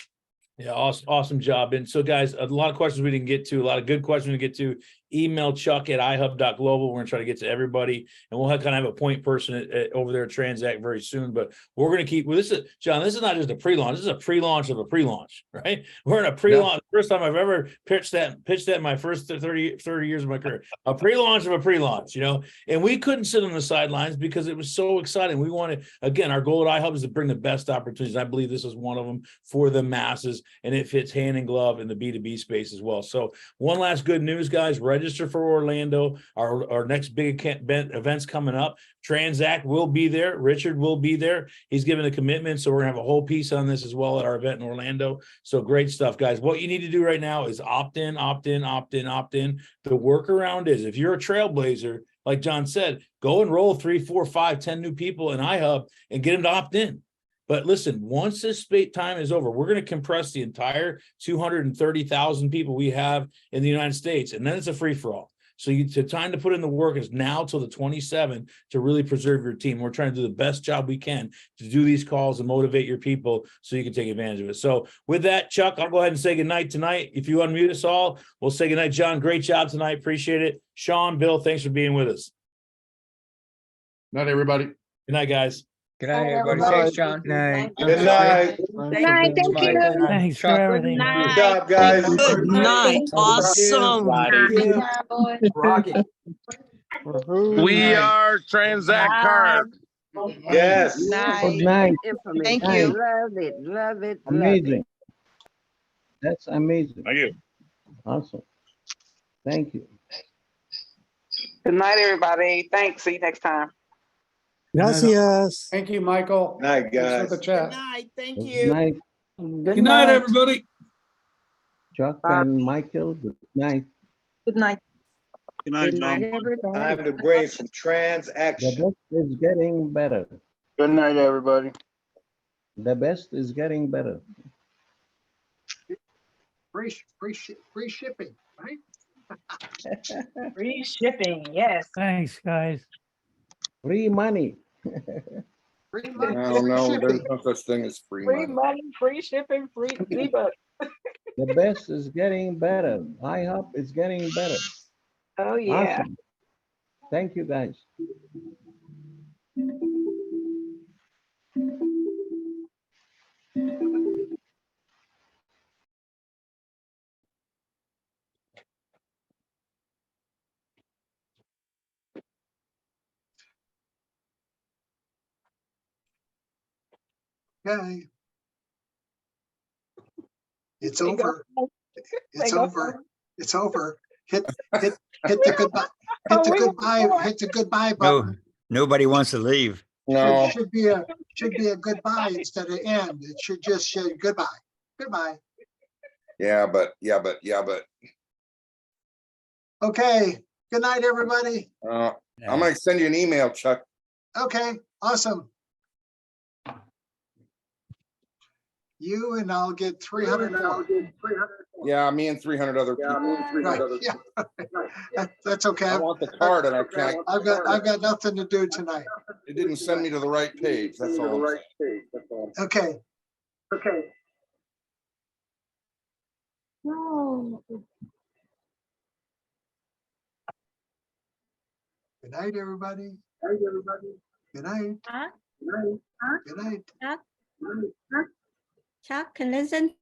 Yeah, awesome job. And so guys, a lot of questions we didn't get to, a lot of good questions to get to. Email chuck@ihub.global. We're gonna try to get to everybody, and we'll kind of have a point person over there at Tranzact very soon. But we're gonna keep, well, this is, John, this is not just a pre-launch, this is a pre-launch of a pre-launch, right? We're in a pre-launch. First time I've ever pitched that in my first 30 years of my career. A pre-launch of a pre-launch, you know, and we couldn't sit on the sidelines because it was so exciting. We wanted, again, our goal at iHub is to bring the best opportunities. I believe this is one of them for the masses, and it fits hand in glove in the B2B space as well. So one last good news, guys, register for Orlando. Our next big event's coming up. Tranzact will be there. Richard will be there. He's given a commitment. So we're gonna have a whole piece on this as well at our event in Orlando. So great stuff, guys. What you need to do right now is opt in, opt in, opt in, opt in. The workaround is if you're a trailblazer, like John said, go enroll 3, 4, 5, 10 new people in iHub and get them to opt in. But listen, once this time is over, we're going to compress the entire 230,000 people we have in the United States, and then it's a free-for-all. So the time to put in the work is now till the 27th to really preserve your team. We're trying to do the best job we can to do these calls and motivate your people so you can take advantage of it. So with that, Chuck, I'll go ahead and say goodnight tonight. If you unmute us all, we'll say goodnight. John, great job tonight. Appreciate it. Sean, Bill, thanks for being with us. Not everybody. Good night, guys. Good night, everybody. Thanks, John. Good night. Good night. Good night. Thank you. Thanks for everything. Good job, guys. Good night. Awesome. Rocky. We are Tranzact Card. Yes. Good night. Thank you. Love it. Love it. Amazing. That's amazing. Thank you. Awesome. Thank you. Good night, everybody. Thanks. See you next time. Gracias. Thank you, Michael. Night, guys. Thanks for the chat. Good night. Thank Good you. night, Good night, everybody. Chuck and Michael. Good night. Good night. Good night, Good night, John. everybody. Time to break from The transaction. best is getting better. Good night, everybody. The best is getting better. Free shipping, right? Free shipping. Yes. Thanks, guys. Free money. Free money, No, free no, there's shipping. no such thing as free Free money. money, free shipping, free ebook. The best is getting better. IHUB is getting better. Oh, yeah. Awesome. Thank you, guys. Okay. It's over. It's over. It's over. Hit the goodbye. Hit the goodbye. Hit the goodbye button. Nobody wants to leave. No, Should be a goodbye instead of end. It should just say goodbye. Goodbye. yeah, but. Okay. Good night, everybody. I'm gonna send you an email, Chuck. Okay. Awesome. You and I'll get 300 more. Yeah, me and 300 other people. Right. Yeah. That's okay. I want the card and I can't. I've got nothing to do tonight. It didn't send me to the right page. That's all. I'm saying. Okay. Good night, everybody. Good night. Good night. Chuck can listen